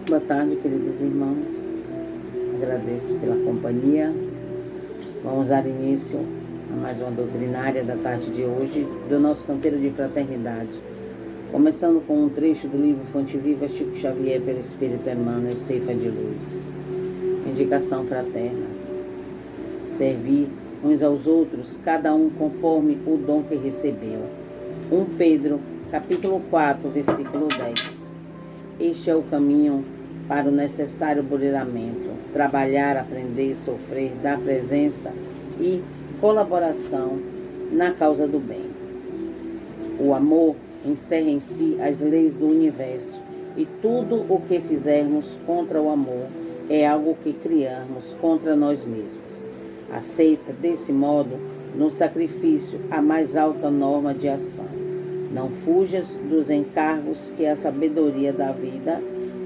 Boa tarde, queridos irmãos. Agradeço pela companhia. Vamos dar início a mais uma doutrinária da tarde de hoje, do nosso canteiro de fraternidade. Começando com um trecho do livro Fonte Viva, Chico Xavier, pelo Espírito Emmanuel, Ceifa de Luz. Indicação fraterna. Servir uns aos outros, cada um conforme o dom que recebeu. 1 Pedro, capítulo 4, versículo 10. Este é o caminho para o necessário burilamento, trabalhar, aprender, sofrer, dar presença e colaboração na causa do bem. O amor encerra em si as leis do universo, e tudo o que fizermos contra o amor é algo que criamos contra nós mesmos. Aceita, desse modo, no sacrifício, a mais alta norma de ação. Não fujas dos encargos que a sabedoria da vida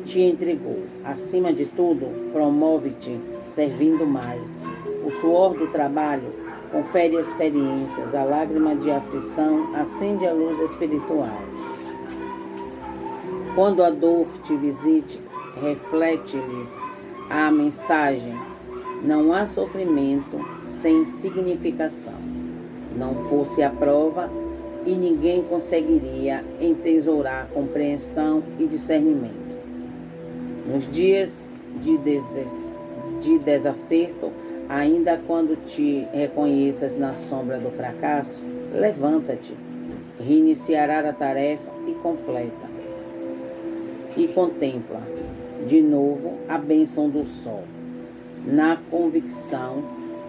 te entregou. Acima de tudo, promove-te servindo mais. O suor do trabalho confere experiências, a lágrima de aflição acende a luz espiritual. Quando a dor te visite, reflete-lhe a mensagem: não há sofrimento sem significação. Não fosse a prova, e ninguém conseguiria entesourar compreensão e discernimento. Nos dias de desacerto, ainda quando te reconheças na sombra do fracasso, levanta-te, reiniciará a tarefa e completa. E contempla de novo a bênção do sol, na convicção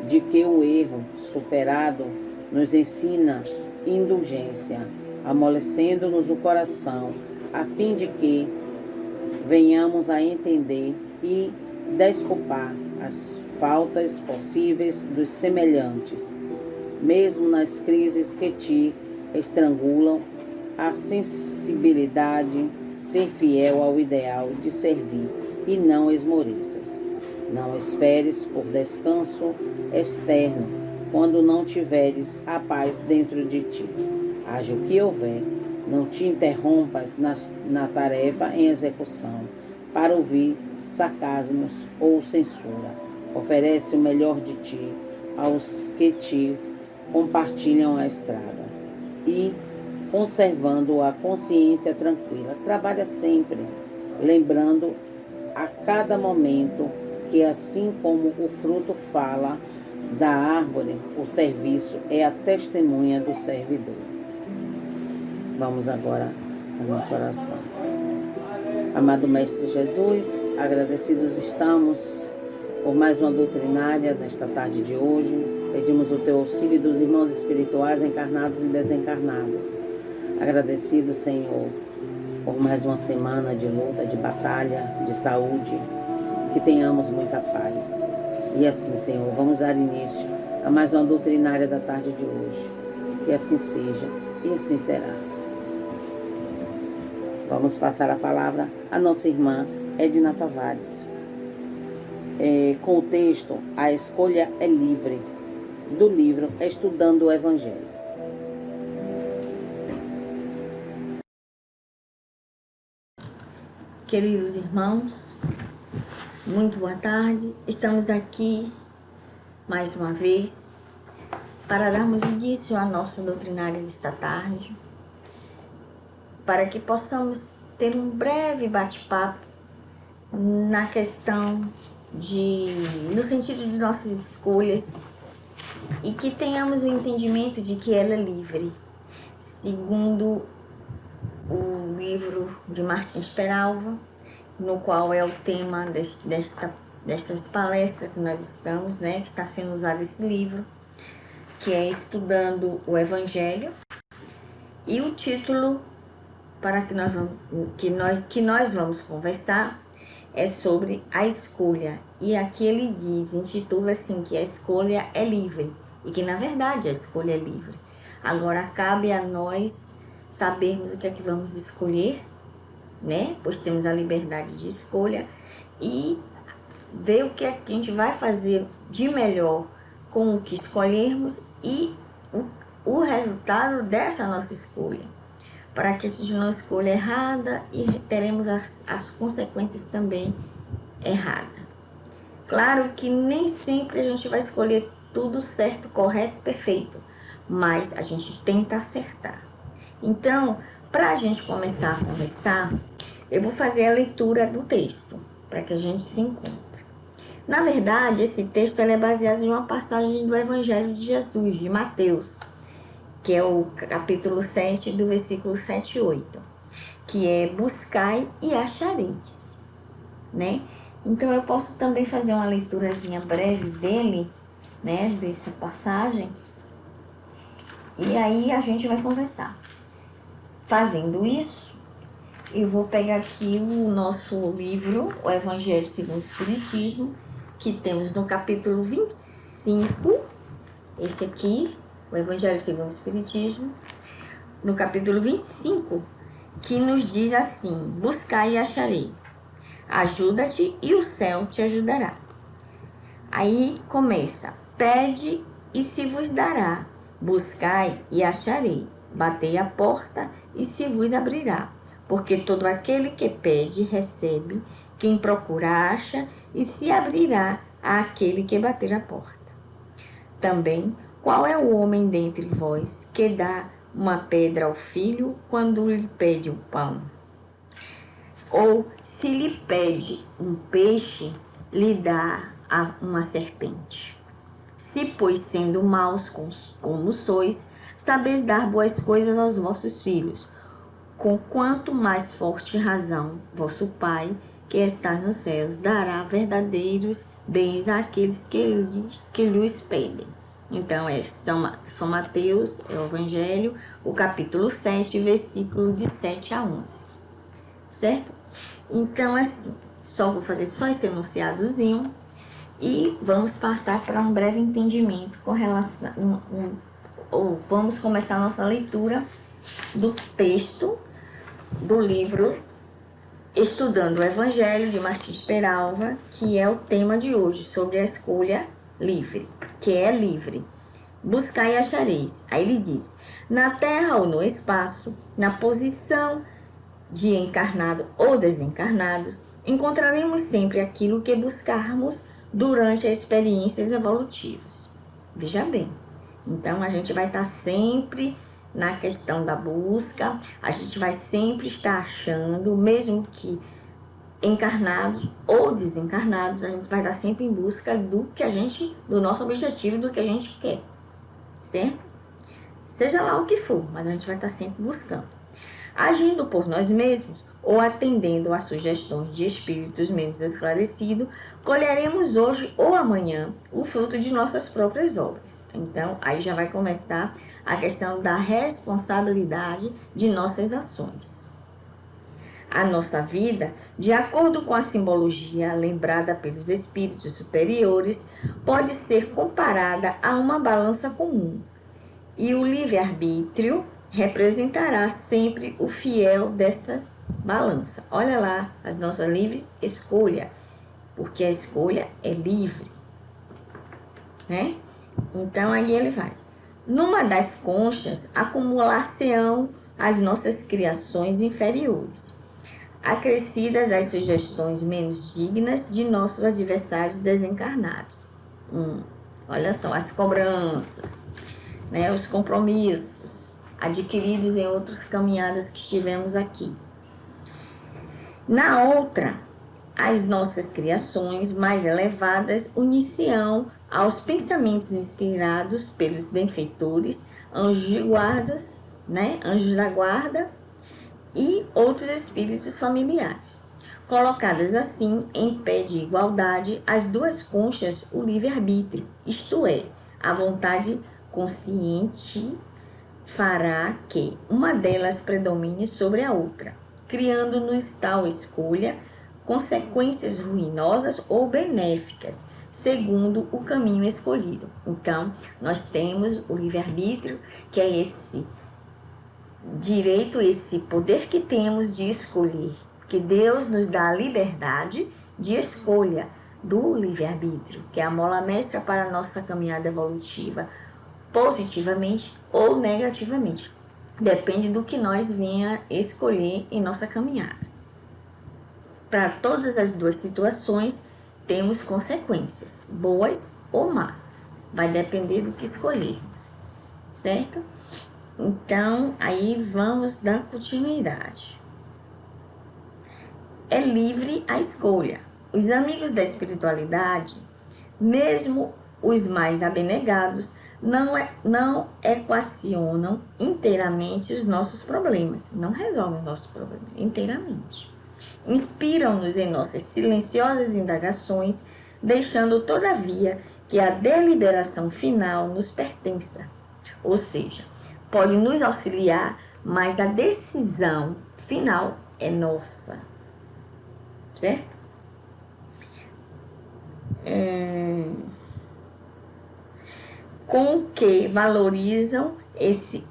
de que o erro superado nos ensina indulgência, amolecendo-nos o coração, a fim de que venhamos a entender e desculpar as faltas possíveis dos semelhantes, mesmo nas crises que te estrangulam. A sensibilidade, ser fiel ao ideal de servir e não esmoreças. Não esperes por descanso externo quando não tiveres a paz dentro de ti. Haja o que houver, não te interrompas na tarefa em execução para ouvir sarcasmos ou censura. Oferece o melhor de ti aos que te compartilham a estrada e, conservando a consciência tranquila, trabalha sempre, lembrando a cada momento que, assim como o fruto fala da árvore, o serviço é a testemunha do servidor. Vamos agora à nossa oração. Amado Mestre Jesus, agradecidos estamos por mais uma doutrinária nesta tarde de hoje. Pedimos o teu auxílio dos irmãos espirituais encarnados e desencarnados. Agradecido, Senhor, por mais uma semana de luta, de batalha, de saúde, que tenhamos muita paz. E assim, Senhor, vamos dar início a mais uma doutrinária da tarde de hoje. Que assim seja e assim será. Vamos passar a palavra à nossa irmã Edna Tavares. Com o texto A Escolha é Livre, do livro Estudando o Evangelho. Queridos irmãos, muito boa tarde. Estamos aqui mais uma vez para darmos início à nossa doutrinária desta tarde, para que possamos ter um breve bate-papo na questão no sentido de nossas escolhas, e que tenhamos o entendimento de que ela é livre, segundo o livro de Martins Peralva, no qual é o tema destas palestras que nós estamos, que está sendo usado esse livro, que é Estudando o Evangelho, e o título para que nós vamos conversar é sobre a escolha. E aqui ele intitula assim, que a escolha é livre, e que na verdade a escolha é livre. Agora cabe a nós sabermos o que é que vamos escolher, pois temos a liberdade de escolha, e ver o que é que a gente vai fazer de melhor com o que escolhermos e o resultado dessa nossa escolha. para que a gente não escolha errada e teremos as consequências também erradas. Claro que nem sempre a gente vai escolher tudo certo, correto, perfeito, mas a gente tenta acertar. Então, para a gente começar a conversar, eu vou fazer a leitura do texto, para que a gente se encontre. Na verdade, esse texto é baseado em uma passagem do Evangelho de Jesus, de Mateus, que é o capítulo 7, do versículo 7 e 8, que é buscai e achareis, né? Então eu posso também fazer uma leiturazinha breve dele, né, dessa passagem, e aí a gente vai conversar. Fazendo isso, eu vou pegar aqui o nosso livro, o Evangelho segundo o Espiritismo, que temos no capítulo 25, esse aqui, o Evangelho segundo o Espiritismo, no capítulo 25, que nos diz assim: buscai e acharei, ajuda-te e o céu te ajudará. Aí começa: pede e se vos dará, buscai e achareis, batei a porta e se vos abrirá. Porque todo aquele que pede, recebe, quem procura, acha, e se abrirá àquele que bater a porta. Também, qual é o homem dentre vós que dá uma pedra ao filho quando lhe pede o pão? Ou, se lhe pede um peixe, lhe dá uma serpente? Se, pois, sendo maus como sois, sabeis dar boas coisas aos vossos filhos, com quanto mais forte razão vosso Pai, que está nos céus, dará verdadeiros bens àqueles que lhes pedem. Então, é São Mateus, é o Evangelho, o capítulo 7, versículo de 7 a 11. Certo? Então, assim, vou fazer só esse enunciadozinho e vamos passar para um breve entendimento com relação... vamos começar a nossa leitura do texto do livro Estudando o Evangelho, de Martins Peralva, que é o tema de hoje, sobre a escolha livre, que é livre. Buscai e achareis. Aí ele diz: na terra ou no espaço, na posição de encarnado ou desencarnados, encontraremos sempre aquilo que buscarmos durante as experiências evolutivas. Veja bem, então a gente vai estar sempre na questão da busca, a gente vai sempre estar achando, mesmo que encarnados ou desencarnados, a gente vai estar sempre em busca do nosso objetivo, do que a gente quer, certo? Seja lá o que for, mas a gente vai estar sempre buscando. Agindo por nós mesmos ou atendendo a sugestões de espíritos menos esclarecidos, colheremos hoje ou amanhã o fruto de nossas próprias obras. Então, aí já vai começar a questão da responsabilidade de nossas ações. A nossa vida, de acordo com a simbologia lembrada pelos espíritos superiores, pode ser comparada a uma balança comum. E o livre-arbítrio representará sempre o fiel dessa balança. Olha lá, a nossa livre escolha, porque a escolha é livre, né? Então, aí ele vai. Numa das conchas, acumular-se-ão as nossas criações inferiores, acrescidas das sugestões menos dignas de nossos adversários desencarnados. Olha só, as cobranças, né, os compromissos adquiridos em outras caminhadas que tivemos aqui. Na outra, as nossas criações mais elevadas unir-se-ão aos pensamentos inspirados pelos benfeitores, anjos de guardas, né, anjos da guarda e outros espíritos familiares. Colocadas assim em pé de igualdade, as duas conchas, o livre-arbítrio, isto é, a vontade consciente, fará que uma delas predomine sobre a outra, criando-nos tal escolha consequências ruinosas ou benéficas, segundo o caminho escolhido. Então, nós temos o livre-arbítrio, que é esse direito, esse poder que temos de escolher, que Deus nos dá a liberdade de escolha do livre-arbítrio, que é a mola mestra para a nossa caminhada evolutiva, positivamente ou negativamente. Depende do que nós venha escolher em nossa caminhada. Para todas as duas situações, temos consequências, boas ou más. Vai depender do que escolhermos, certo? Então, aí vamos dar continuidade. É livre a escolha. Os amigos da espiritualidade, mesmo os mais abnegados, não equacionam inteiramente os nossos problemas, não resolvem os nossos problemas inteiramente. Inspiram-nos em nossas silenciosas indagações, deixando, todavia, que a deliberação final nos pertença. Ou seja, pode nos auxiliar, mas a decisão final é nossa. Certo? Com que valorizam esse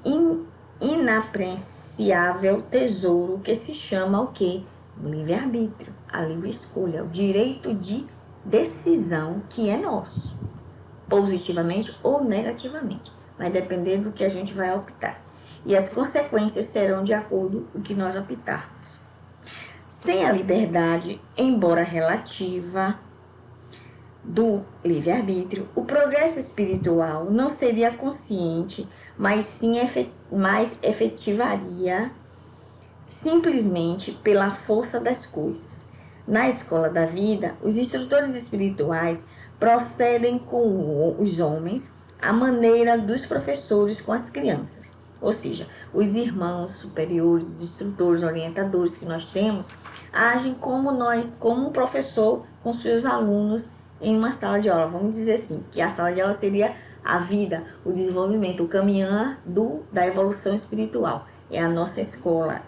inapreciável tesouro que se chama o quê? O livre-arbítrio, a livre escolha, o direito de decisão que é nosso, positivamente ou negativamente. Vai depender do que a gente vai optar. E as consequências serão de acordo com o que nós optarmos. Sem a liberdade, embora relativa, do livre-arbítrio, o progresso espiritual não seria consciente, mas sim efetivaria simplesmente pela força das coisas. Na escola da vida, os instrutores espirituais procedem com os homens à maneira dos professores com as crianças. Ou seja, os irmãos superiores, os instrutores, orientadores que nós temos, agem como nós, como um professor com seus alunos em uma sala de aula. Vamos dizer assim, que a sala de aula seria a vida, o desenvolvimento, o caminhar da evolução espiritual. É a nossa escola,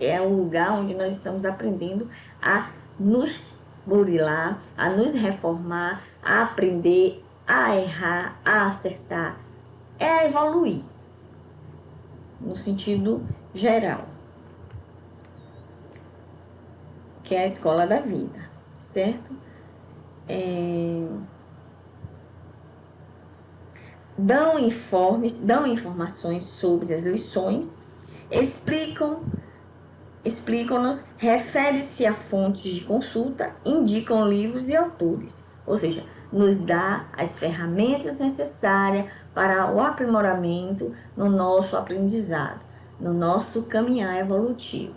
é o lugar onde nós estamos aprendendo a nos burilar, a nos reformar, a aprender, a errar, a acertar. É a evoluir, no sentido geral, que é a escola da vida, certo? Dão informações sobre as lições, explicam-nos, referem-se a fontes de consulta, indicam livros e autores, ou seja, nos dá as ferramentas necessárias para o aprimoramento no nosso aprendizado, no nosso caminhar evolutivo.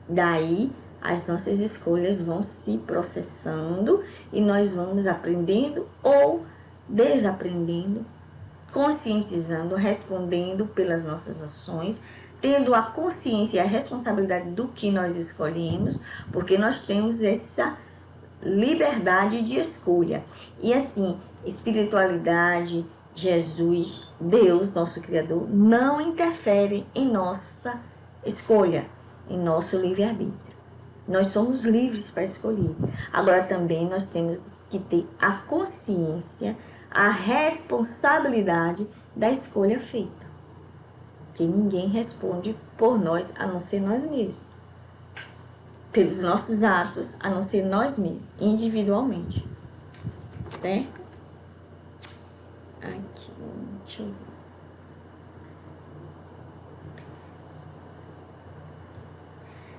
Daí, as nossas escolhas vão se processando e nós vamos aprendendo ou desaprendendo, conscientizando, respondendo pelas nossas ações, tendo a consciência e a responsabilidade do que nós escolhemos, porque nós temos essa liberdade de escolha. E assim, espiritualidade, Jesus, Deus, nosso Criador, não interfere em nossa escolha, em nosso livre-arbítrio. Nós somos livres para escolher. Agora também nós temos que ter a consciência, a responsabilidade da escolha feita. Que ninguém responde por nós, a não ser nós mesmos. Pelos nossos atos, a não ser nós mesmos, individualmente. Certo? Aqui, deixa eu ver.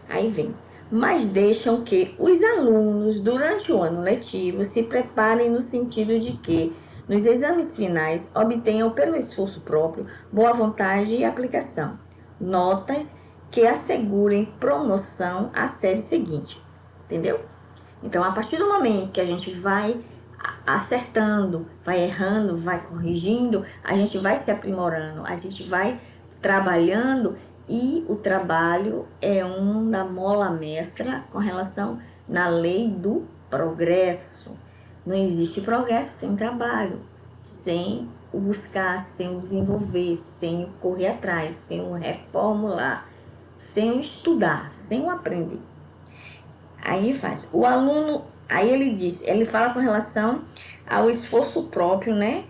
Aí vem. Mas deixam que os alunos, durante o ano letivo, se preparem no sentido de que, nos exames finais, obtenham, pelo esforço próprio, boa vontade e aplicação, notas que assegurem promoção à série seguinte. Entendeu? Então, a partir do momento que a gente vai acertando, vai errando, vai corrigindo, a gente vai se aprimorando, a gente vai trabalhando. E o trabalho é uma mola mestra com relação na lei do progresso. Não existe progresso sem trabalho, sem o buscar, sem o desenvolver, sem o correr atrás, sem o reformular, sem o estudar, sem o aprender. Aí faz. O aluno, aí ele fala com relação ao esforço próprio, né?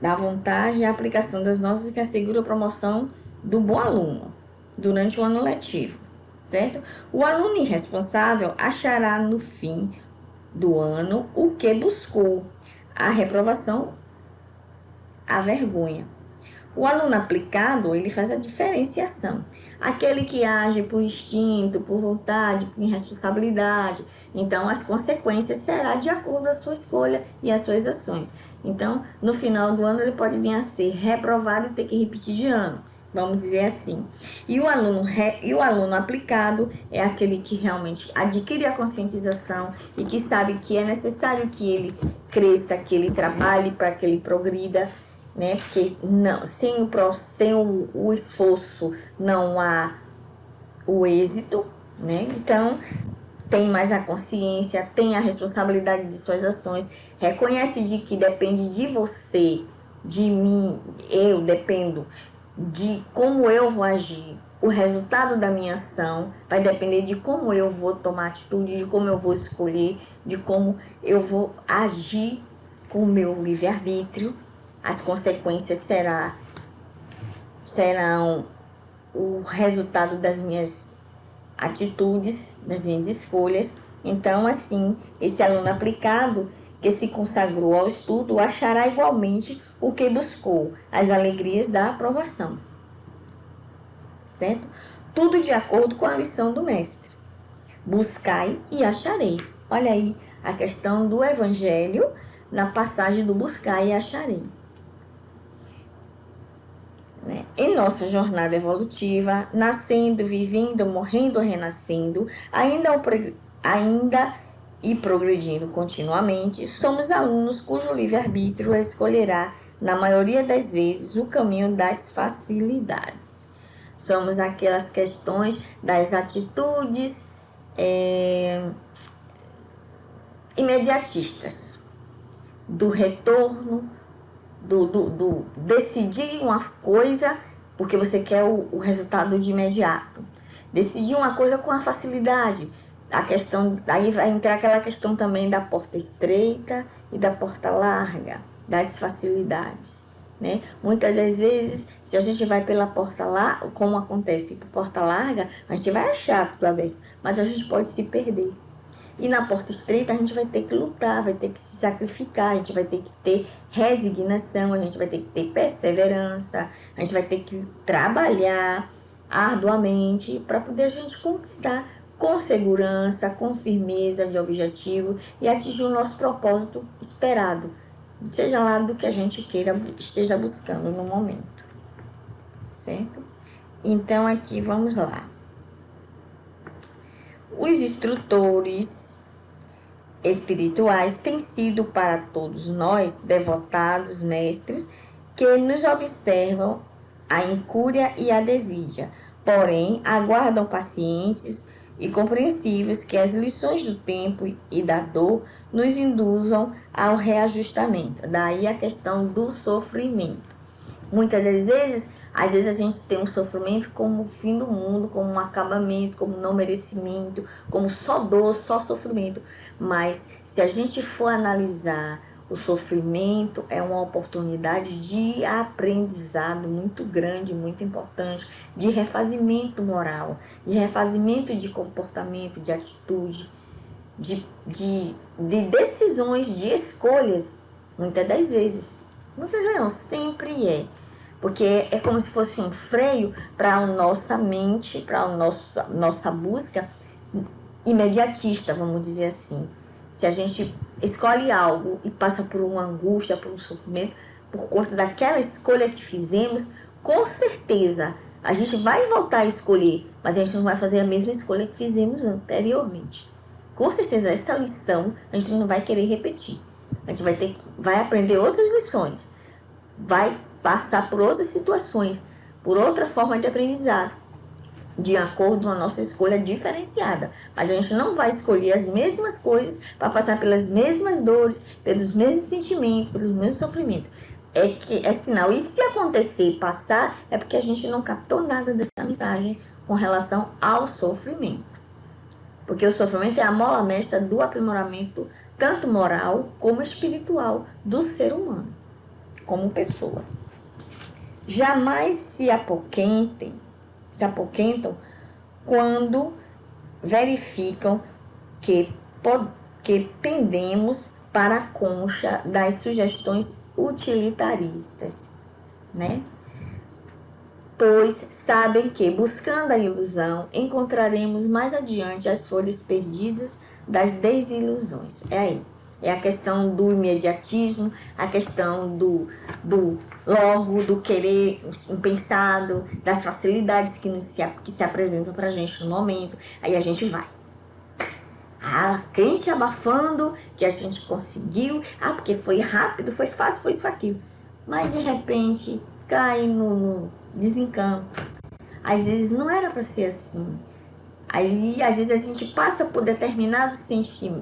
Da vontade e a aplicação das notas que assegura a promoção do bom aluno durante o ano letivo, certo? O aluno irresponsável achará no fim do ano o que buscou, a reprovação, a vergonha. O aluno aplicado, ele faz a diferenciação. Aquele que age por instinto, por vontade, por irresponsabilidade, então as consequências serão de acordo com a sua escolha e as suas ações. Então, no final do ano, ele pode vir a ser reprovado e ter que repetir de ano, vamos dizer assim. E o aluno aplicado é aquele que realmente adquire a conscientização e que sabe que é necessário que ele cresça, que ele trabalhe para que ele progrida, né? Porque não, sem o esforço não há o êxito, né? Então, tem mais a consciência, tem a responsabilidade de suas ações, reconhece de que depende de você, de mim, eu dependo de como eu vou agir. O resultado da minha ação vai depender de como eu vou tomar atitude, de como eu vou escolher, de como eu vou agir com o meu livre-arbítrio. As consequências serão o resultado das minhas atitudes, das minhas escolhas. Então, assim, esse aluno aplicado que se consagrou ao estudo achará igualmente o que buscou, as alegrias da aprovação. Certo? Tudo de acordo com a lição do mestre. Buscai e achareis. Olha aí a questão do evangelho na passagem do buscai e acharei. Em nossa jornada evolutiva, nascendo, vivendo, morrendo, renascendo, ainda e progredindo continuamente, somos alunos cujo livre-arbítrio escolherá, na maioria das vezes, o caminho das facilidades. Somos aquelas questões das atitudes imediatistas, do retorno, do decidir uma coisa porque você quer o resultado de imediato. Decidir uma coisa com a facilidade. A questão, aí vai entrar aquela questão também da porta estreita e da porta larga, das facilidades. Né? Muitas das vezes, se a gente vai pela porta larga, como acontece por porta larga, a gente vai achar tudo aberto, mas a gente pode se perder. E na porta estreita a gente vai ter que lutar, vai ter que se sacrificar, a gente vai ter que ter resignação, a gente vai ter que ter perseverança, a gente vai ter que trabalhar arduamente para poder a gente conquistar com segurança, com firmeza de objetivo e atingir o nosso propósito esperado, seja lá do que a gente esteja buscando no momento, certo? Então aqui vamos lá. Os instrutores espirituais têm sido para todos nós, devotados mestres, que nos observam a incúria e a desídia, porém aguardam pacientes e compreensíveis que as lições do tempo e da dor nos induzam ao reajustamento. Daí a questão do sofrimento. Muitas das vezes, às vezes a gente tem um sofrimento como o fim do mundo, como um acabamento, como não merecimento, como só dor, só sofrimento. Mas se a gente for analisar, o sofrimento é uma oportunidade de aprendizado muito grande, muito importante, de refazimento moral, de refazimento de comportamento, de atitude, de decisões, de escolhas, muitas das vezes. Muitas vezes não, sempre é. Porque é como se fosse um freio para a nossa mente, para a nossa busca imediatista, vamos dizer assim. Se a gente escolhe algo e passa por uma angústia, por um sofrimento, por conta daquela escolha que fizemos, com certeza a gente vai voltar a escolher, mas a gente não vai fazer a mesma escolha que fizemos anteriormente. Com certeza essa lição a gente não vai querer repetir. A gente vai aprender outras lições, vai passar por outras situações, por outra forma de aprendizado, de acordo com a nossa escolha diferenciada. Mas a gente não vai escolher as mesmas coisas para passar pelas mesmas dores, pelos mesmos sentimentos, pelos mesmos sofrimentos. É sinal. E se acontecer passar, é porque a gente não captou nada dessa mensagem com relação ao sofrimento. Porque o sofrimento é a mola mestra do aprimoramento, tanto moral como espiritual, do ser humano, como pessoa. Jamais se apoquentam quando verificam que pendemos para a concha das sugestões utilitaristas, né? pois sabem que, buscando a ilusão, encontraremos mais adiante as folhas perdidas das desilusões. É aí. É a questão do imediatismo, a questão do logo, do querer impensado, das facilidades que se apresentam para a gente no momento. Aí a gente vai. Crente abafando que a gente conseguiu. Porque foi rápido, foi fácil, foi isso, aquilo. Mas de repente cai no desencanto. Às vezes não era para ser assim. Aí, às vezes, a gente passa por determinado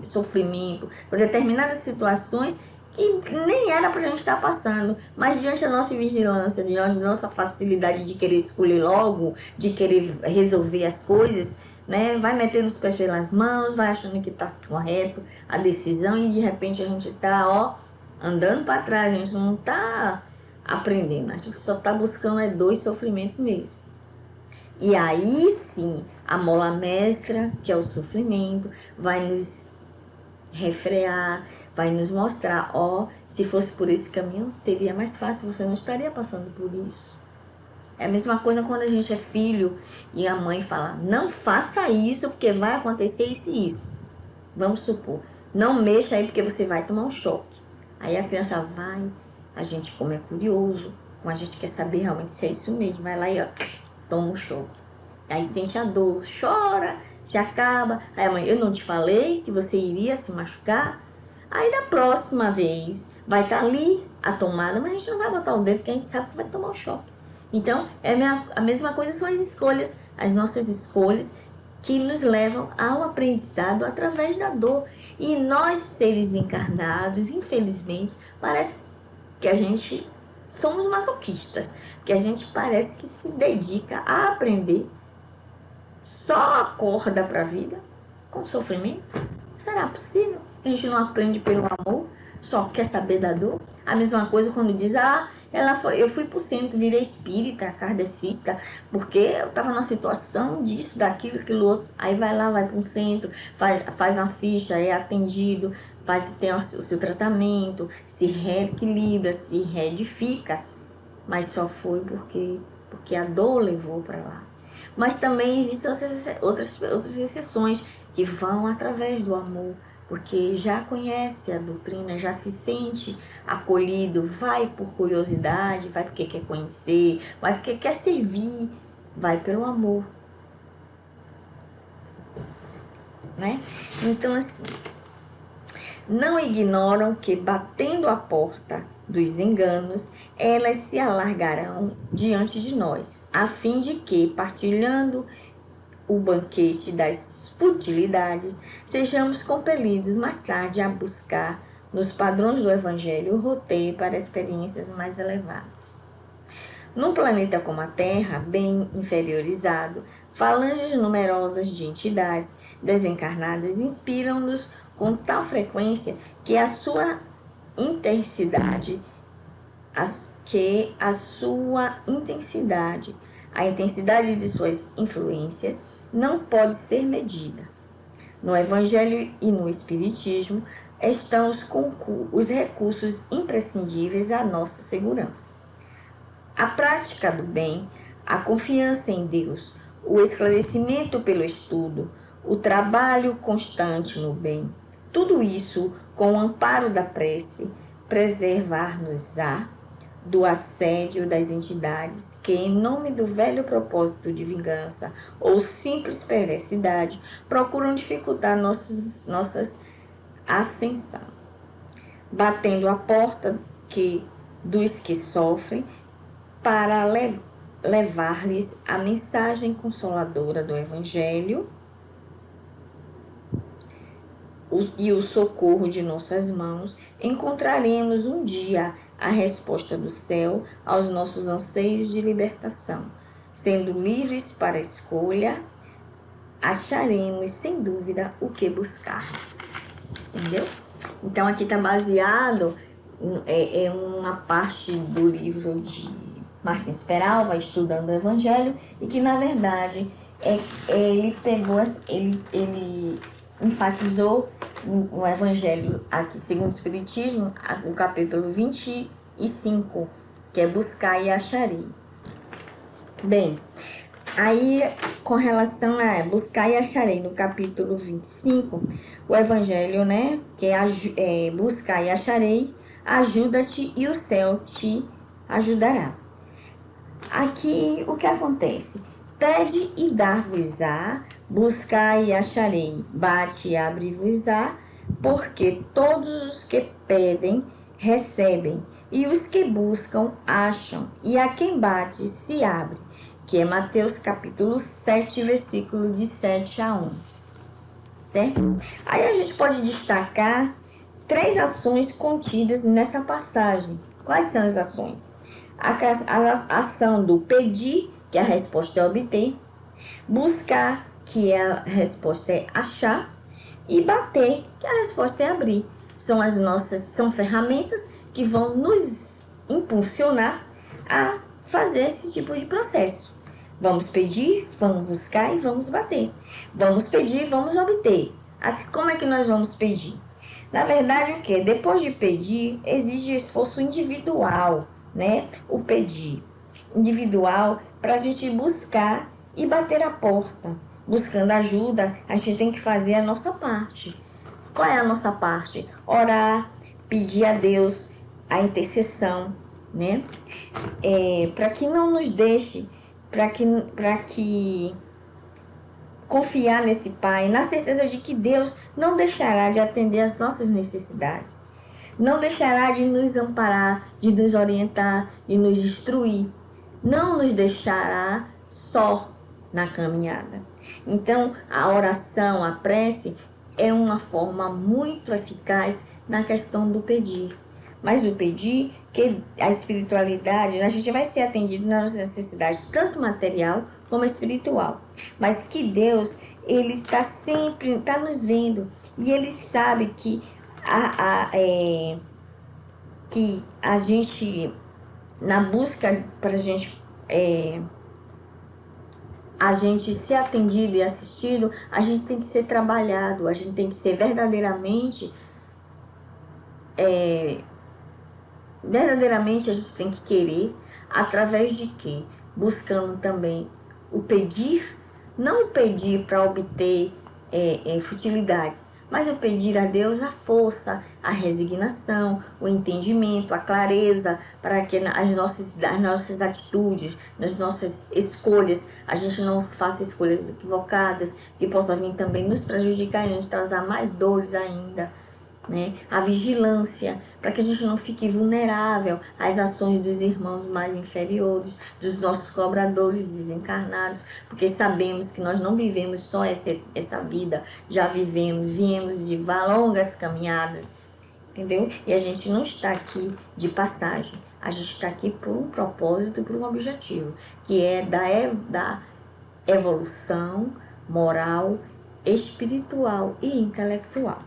sofrimento, por determinadas situações que nem era pra gente estar passando. Mas diante da nossa vigilância, diante da nossa facilidade de querer escolher logo, de querer resolver as coisas, né? Vai metendo os pés pelas mãos, vai achando que tá correto a decisão e de repente a gente tá, andando para trás, a gente não tá aprendendo, a gente só tá buscando dor e sofrimento mesmo. E aí sim, a mola mestra, que é o sofrimento, vai nos refrear, vai nos mostrar, se fosse por esse caminho, seria mais fácil, você não estaria passando por isso. É a mesma coisa quando a gente é filho e a mãe fala, não faça isso porque vai acontecer isso e isso. Vamos supor, não mexa aí porque você vai tomar um choque. Aí a criança vai, a gente como é curioso, como a gente quer saber realmente se é isso mesmo, vai lá e toma um choque. Aí sente a dor, chora, se acaba. Aí a mãe, eu não te falei que você iria se machucar? Aí da próxima vez vai estar ali a tomada, mas a gente não vai botar o dedo porque a gente sabe que vai tomar um choque. Então, a mesma coisa são as escolhas, as nossas escolhas que nos levam ao aprendizado através da dor. E nós, seres encarnados, infelizmente, parece que a gente somos masoquistas, que a gente parece que se dedica a aprender, só acorda para a vida com sofrimento. Será possível? A gente não aprende pelo amor, só quer saber da dor. A mesma coisa quando diz, eu fui pro centro, virei espírita, kardecista, porque eu estava numa situação disso, daquilo, aquilo outro. Aí vai lá, vai para um centro, faz uma ficha, é atendido, tem o seu tratamento, se reequilibra, se reedifica. Mas só foi porque a dor levou para lá. Mas também existem outras exceções que vão através do amor, porque já conhece a doutrina, já se sente acolhido, vai por curiosidade, vai porque quer conhecer, vai porque quer servir, vai pelo amor. Né? Então, assim, não ignoram que, batendo a porta dos enganos, elas se alargarão diante de nós, a fim de que, partilhando o banquete das futilidades, sejamos compelidos mais tarde a buscar, nos padrões do Evangelho, o roteiro para experiências mais elevadas. Num planeta como a Terra, bem inferiorizado, falanges numerosas de entidades desencarnadas inspiram-nos com tal frequência que a intensidade, a intensidade de suas influências não pode ser medida. No Evangelho e no Espiritismo estão os recursos imprescindíveis à nossa segurança. A prática do bem, a confiança em Deus, o esclarecimento pelo estudo, o trabalho constante no bem, tudo isso, com o amparo da prece, preservar-nos-á do assédio das entidades que, em nome do velho propósito de vingança ou simples perversidade, procuram dificultar nossas ascensão, batendo a porta dos que sofrem para levar-lhes a mensagem consoladora do Evangelho e o socorro de nossas mãos, encontraremos um dia a resposta do céu aos nossos anseios de libertação. Sendo livres para a escolha, acharemos sem dúvida o que buscarmos. Entendeu? Então aqui está baseado em uma parte do livro de Martins Peralva, Estudando o Evangelho, e que na verdade ele enfatizou no Evangelho, aqui segundo o Espiritismo, o capítulo 25, que é buscar e acharei. Bem, aí com relação a buscar e acharei, no capítulo 25, o evangelho, né, que é buscar e acharei, ajuda-te e o céu te ajudará. Aqui o que acontece? Pede e dar-vos-á, buscai e acharei, bate e abre-vos-á, porque todos os que pedem recebem, e os que buscam acham, e a quem bate se abre. Que é Mateus capítulo 7, versículo de 7 a 11. Certo? Aí a gente pode destacar 3 ações contidas nessa passagem. Quais são as ações? A ação do pedir, que a resposta é obter, buscar, que a resposta é achar, e bater, que a resposta é abrir. São ferramentas que vão nos impulsionar a fazer esse tipo de processo. Vamos pedir, vamos buscar e vamos bater. Vamos pedir, vamos obter. Como é que nós vamos pedir? Na verdade, o que? Depois de pedir, exige esforço individual, né? O pedir individual para a gente buscar e bater a porta. Buscando ajuda, a gente tem que fazer a nossa parte. Qual é a nossa parte? Orar, pedir a Deus a intercessão, né? Para que não nos deixe, para que confiar nesse Pai, na certeza de que Deus não deixará de atender às nossas necessidades. Não deixará de nos amparar, de nos orientar, de nos instruir. Não nos deixará só na caminhada. Então, a oração, a prece, é uma forma muito eficaz na questão do pedir. Mas do pedir, que a espiritualidade, a gente vai ser atendido nas nossas necessidades, tanto material como espiritual. Mas que Deus, Ele está sempre, está nos vendo. E Ele sabe que a gente, na busca para a gente ser atendido e assistido, a gente tem que ser trabalhado, a gente tem que ser verdadeiramente a gente tem que querer, através de quê? Buscando também o pedir, não o pedir para obter futilidades, mas o pedir a Deus a força, a resignação, o entendimento, a clareza, para que as nossas atitudes, nas nossas escolhas, a gente não faça escolhas equivocadas, que possam vir também nos prejudicar e nos trazer mais dores ainda. Né? A vigilância, para que a gente não fique vulnerável às ações dos irmãos mais inferiores, dos nossos cobradores desencarnados, porque sabemos que nós não vivemos só essa vida, já viemos de longas caminhadas, entendeu? E a gente não está aqui de passagem, a gente está aqui por um propósito, por um objetivo, que é da evolução moral, espiritual e intelectual.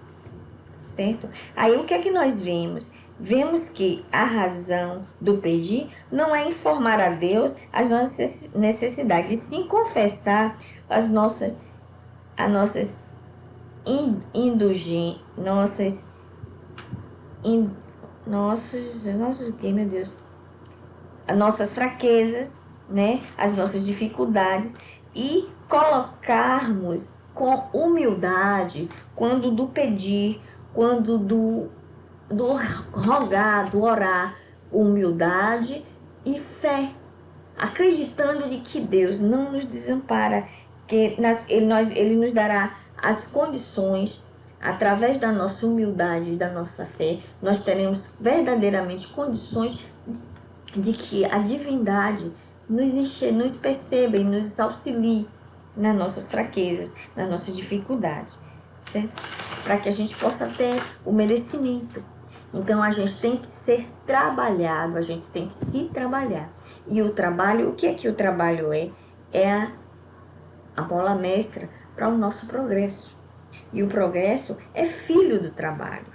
Certo? Aí o que é que nós vemos? Vemos que a razão do pedir não é informar a Deus as nossas necessidades, e sim confessar as nossas fraquezas, né? As nossas dificuldades, e colocarmos com humildade, quando do pedir, quando do rogar, do orar, humildade e fé, acreditando de que Deus não nos desampara, que Ele nos dará as condições, através da nossa humildade e da nossa fé, nós teremos verdadeiramente condições de que a divindade nos perceba e nos auxilie nas nossas fraquezas, nas nossas dificuldades, certo? Para que a gente possa ter o merecimento. Então, a gente tem que ser trabalhado, a gente tem que se trabalhar. E o trabalho, o que é que o trabalho é? É a bola mestra para o nosso progresso. E o progresso é filho do trabalho.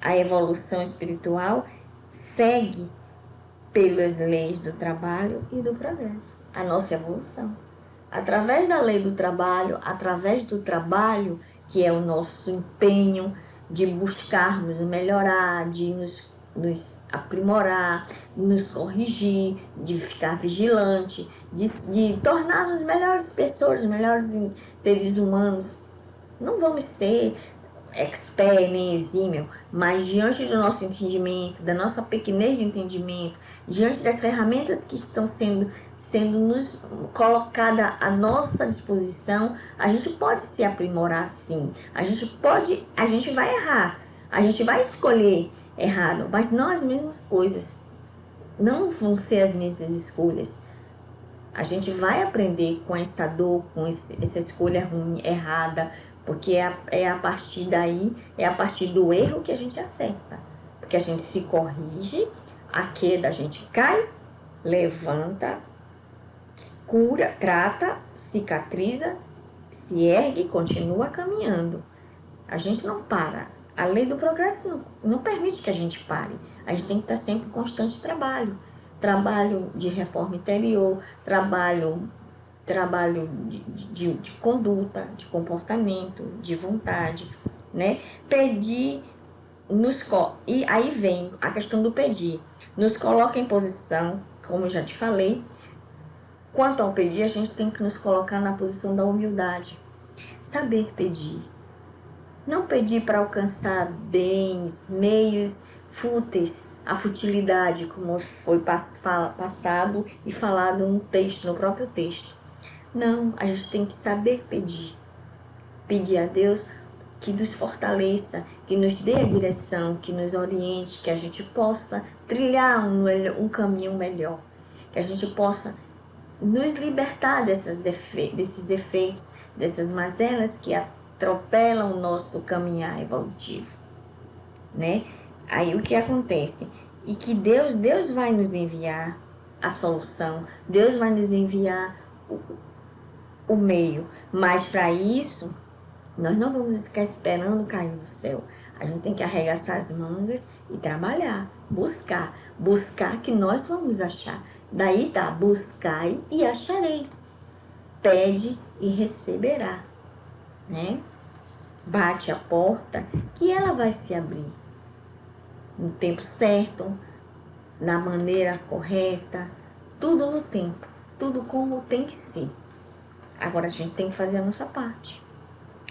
A evolução espiritual segue pelas leis do trabalho e do progresso. A nossa evolução. Através da lei do trabalho, através do trabalho, que é o nosso empenho de buscarmos melhorar, de nos nos aprimorar, nos corrigir, de ficar vigilante, de tornar-nos melhores pessoas, melhores seres humanos. Não vamos ser expert nem exímio, mas diante do nosso entendimento, da nossa pequenez de entendimento, diante das ferramentas que estão sendo nos colocada à nossa disposição, a gente pode se aprimorar sim. A gente vai errar, a gente vai escolher errado, mas não as mesmas coisas. Não vão ser as mesmas escolhas. A gente vai aprender com essa dor, com essa escolha ruim, errada, porque é a partir daí, é a partir do erro que a gente acerta. Porque a gente se corrige, a queda a gente cai, levanta, cura, trata, cicatriza, se ergue e continua caminhando. A gente não para. A lei do progresso não permite que a gente pare. A gente tem que estar sempre em constante trabalho. Trabalho de reforma interior, trabalho de conduta, de comportamento, de vontade, né? Pedir, e aí vem a questão do pedir. Nos coloca em posição, como eu já te falei. Quanto ao pedir, a gente tem que nos colocar na posição da humildade. Saber pedir. Não pedir para alcançar bens, meios fúteis, a futilidade, como foi passado e falado no texto, no próprio texto. Não, a gente tem que saber pedir. Pedir a Deus que nos fortaleça, que nos dê a direção, que nos oriente, que a gente possa trilhar um caminho melhor, que a gente possa nos libertar desses defeitos, dessas mazelas que atropelam o nosso caminhar evolutivo, né? Aí o que acontece? E que Deus vai nos enviar a solução, Deus vai nos enviar o meio, mas para isso nós não vamos ficar esperando cair do céu. A gente tem que arregaçar as mangas e trabalhar, buscar que nós vamos achar. Daí tá, buscai e achareis, pede e receberá, né? Bate a porta que ela vai se abrir no tempo certo, na maneira correta, tudo no tempo, tudo como tem que ser. Agora a gente tem que fazer a nossa parte,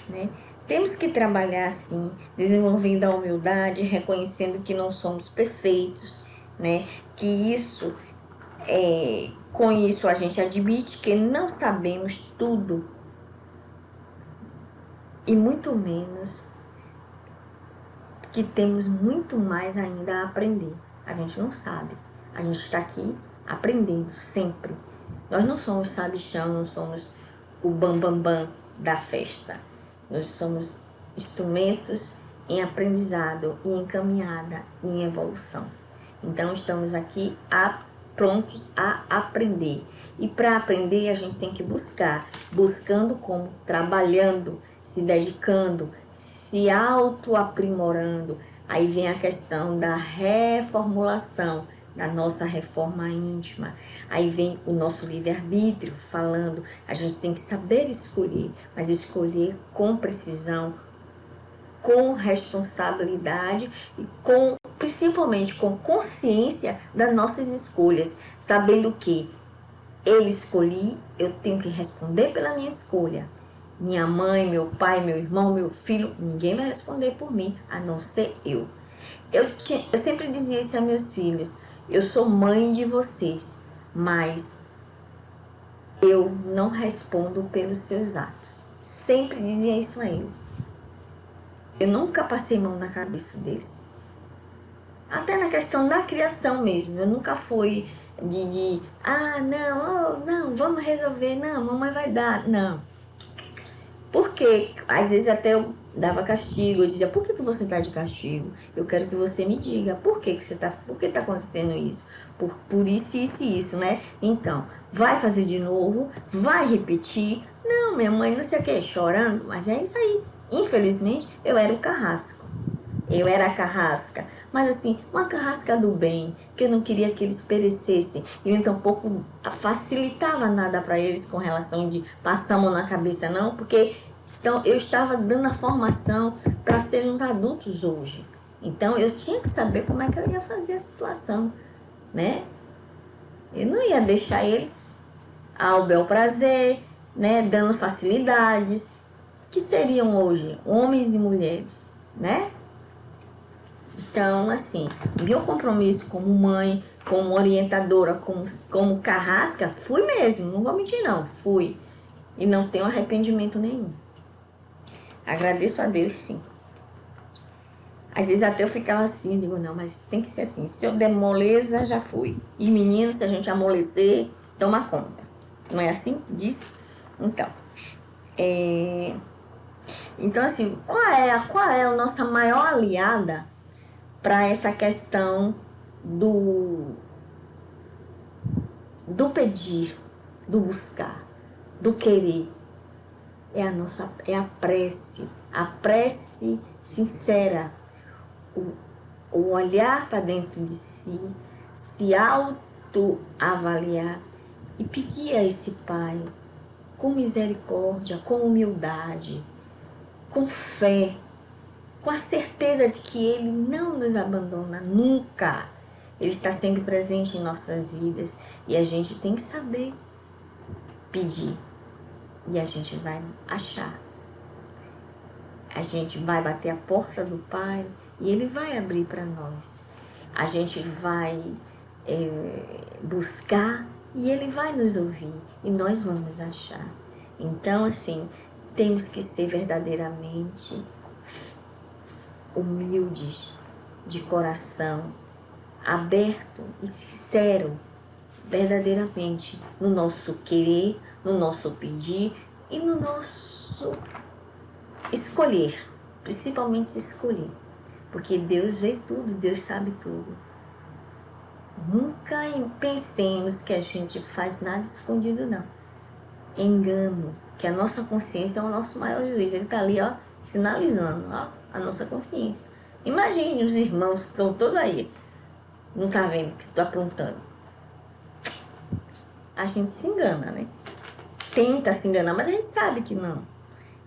né? Temos que trabalhar assim, desenvolvendo a humildade, reconhecendo que não somos perfeitos, né? Que isso, com isso a gente admite que não sabemos tudo e muito menos que temos muito mais ainda a aprender. A gente não sabe, a gente está aqui aprendendo sempre. Nós não somos sabichão, não somos o bambambam da festa. Nós somos instrumentos em aprendizado, em caminhada, em evolução. Então, estamos aqui prontos a aprender. E para aprender, a gente tem que buscando como? Trabalhando, se dedicando, se auto-aprimorando. Aí vem a questão da reformulação, da nossa reforma íntima. Aí vem o nosso livre-arbítrio falando, a gente tem que saber escolher, mas escolher com precisão, com responsabilidade e principalmente com consciência das nossas escolhas, sabendo que eu escolhi, eu tenho que responder pela minha escolha. Minha mãe, meu pai, meu irmão, meu filho, ninguém vai responder por mim, a não ser eu. Eu sempre dizia isso a meus filhos, eu sou mãe de vocês, mas eu não respondo pelos seus atos. Sempre dizia isso a eles. Eu nunca passei mão na cabeça deles. Até na questão da criação mesmo. Eu nunca fui não, vamos resolver, não, mamãe vai dar, não. Porque às vezes até eu dava castigo, eu dizia, por que você está de castigo? Eu quero que você me diga, por que tá acontecendo isso? Por isso, isso e isso, né? Então, vai fazer de novo, vai repetir. Não, minha mãe não sei o que, chorando, mas é isso aí. Infelizmente, eu era o carrasco. Eu era a carrasca, mas assim, uma carrasca do bem, que eu não queria que eles perecessem. E eu então pouco facilitava nada para eles com relação de passar a mão na cabeça, não, porque eu estava dando a formação para serem uns adultos hoje. Então, eu tinha que saber como é que eu ia fazer a situação, né? Eu não ia deixar eles ao bel prazer, né? Dando facilidades, que seriam hoje homens e mulheres, né? Então, assim, meu compromisso como mãe, como orientadora, como carrasca, fui mesmo, não vou mentir não, fui. E não tenho arrependimento nenhum. Agradeço a Deus, sim. Às vezes até eu ficava assim, digo, não, mas tem que ser assim. Se eu der moleza, já fui. E menino, se a gente amolecer, toma conta. Não é assim? Diz? Então, então assim, qual é a nossa maior aliada para essa questão do pedir, do buscar, do querer? É a prece sincera, o olhar para dentro de si, se autoavaliar e pedir a esse Pai com misericórdia, com humildade, com fé, com a certeza de que Ele não nos abandona nunca. Ele está sempre presente em nossas vidas e a gente tem que saber pedir e a gente vai achar. A gente vai bater a porta do Pai e Ele vai abrir para nós. A gente vai buscar e Ele vai nos ouvir e nós vamos achar. Então, assim, temos que ser verdadeiramente humildes, de coração, aberto e sincero, verdadeiramente, no nosso querer, no nosso pedir e no nosso escolher, principalmente escolher, porque Deus vê tudo, Deus sabe tudo. Nunca pensemos que a gente faz nada escondido, não. Engano, que a nossa consciência é o nosso maior juiz. Ele está ali, ó, sinalizando, ó, a nossa consciência. Imagine os irmãos que estão todos aí, não tá vendo que estou aprontando. A gente se engana, né? Tenta se enganar, mas a gente sabe que não.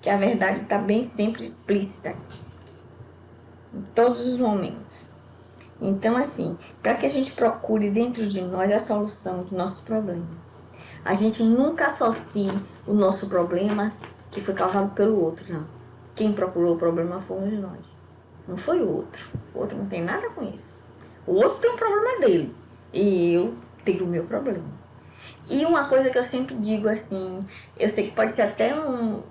Que a verdade está bem sempre explícita em todos os momentos. Então, assim, para que a gente procure dentro de nós a solução dos nossos problemas. A gente nunca associe o nosso problema que foi causado pelo outro, não. Quem procurou o problema fomos nós. Não foi o outro. O outro não tem nada com isso. O outro tem um problema dele. E eu tenho o meu problema. E uma coisa que eu sempre digo assim, eu sei que pode ser até uma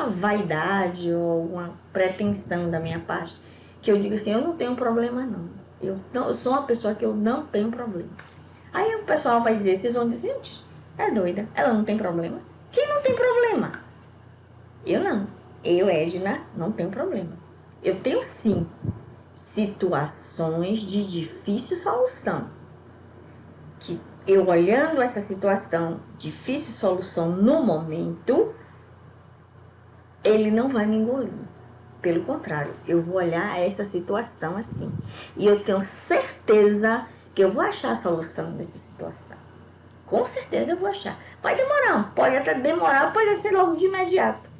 vaidade ou uma pretensão da minha parte, que eu digo assim, eu não tenho problema não. Eu sou uma pessoa que eu não tenho problema. Aí o pessoal vai dizer, vocês vão dizer, é doida, ela não tem problema. Quem não tem problema? Eu não. Eu, Edna, não tenho problema. Eu tenho sim situações de difícil solução. Que eu olhando essa situação, difícil solução no momento, ele não vai me engolir. Pelo contrário, eu vou olhar essa situação assim. E eu tenho certeza que eu vou achar a solução dessa situação. Com certeza eu vou achar. Pode demorar, pode até demorar, pode ser logo de imediato.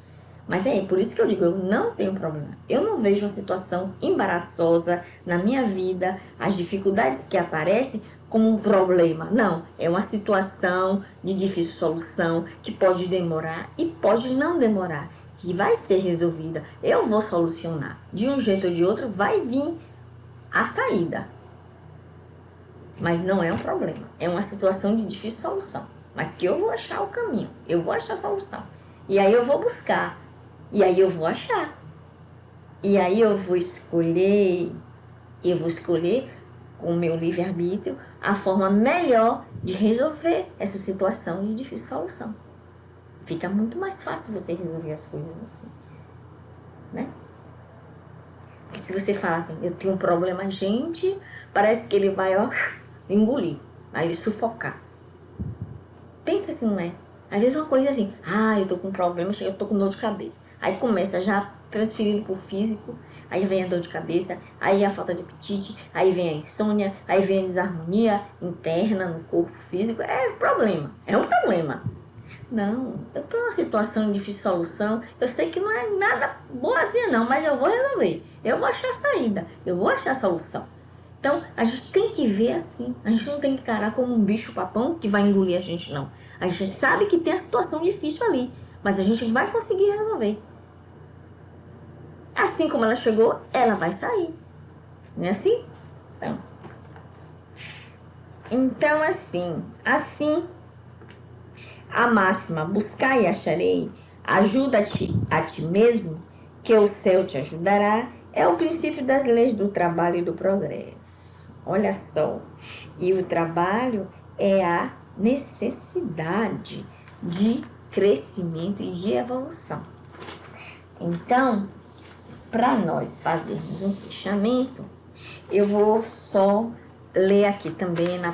Mas é por isso que eu digo, eu não tenho problema. Eu não vejo uma situação embaraçosa na minha vida, as dificuldades que aparecem como um problema. Não, é uma situação de difícil solução que pode demorar e pode não demorar, que vai ser resolvida. Eu vou solucionar. De um jeito ou de outro vai vir a saída. Mas não é um problema. É uma situação de difícil solução. Mas que eu vou achar o caminho. Eu vou achar a solução. E aí eu vou buscar. E aí eu vou achar. E aí eu vou escolher. Eu vou escolher com o meu livre-arbítrio a forma melhor de resolver essa situação de difícil solução. Fica muito mais fácil você resolver as coisas assim, né? Porque se você falar assim, eu tenho um problema, gente, parece que ele vai, ó, engolir, vai lhe sufocar. Pensa assim, não é? Às vezes uma coisa assim, eu tô com um problema, eu tô com dor de cabeça. Aí começa já transferindo pro físico, aí vem a dor de cabeça, aí a falta de apetite, aí vem a insônia, aí vem a desarmonia interna no corpo físico. É um problema. Não, eu estou numa situação de difícil solução, eu sei que não é nada boazinha não, mas eu vou resolver. Eu vou achar a saída, eu vou achar a solução. Então, a gente tem que ver assim. A gente não tem que encarar como um bicho papão que vai engolir a gente, não. A gente sabe que tem a situação difícil ali, mas a gente vai conseguir resolver. Assim como ela chegou, ela vai sair. Não é assim? Então assim, a máxima, buscar e acharei, ajuda-te a ti mesmo, que o céu te ajudará, é o princípio das leis do trabalho e do progresso. Olha só, e o trabalho é a necessidade de crescimento e de evolução. Então, para nós fazermos um fechamento, eu vou só ler aqui também na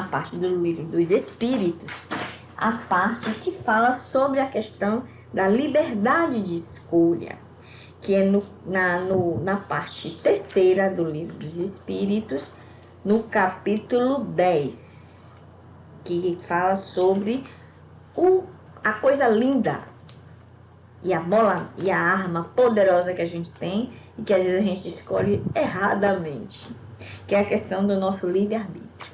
parte do livro dos Espíritos, a parte que fala sobre a questão da liberdade de escolha, que é na parte 3ª do livro dos Espíritos, no capítulo 10, que fala sobre a coisa linda e a bola e a arma poderosa que a gente tem e que às vezes a gente escolhe erradamente, que é a questão do nosso livre-arbítrio.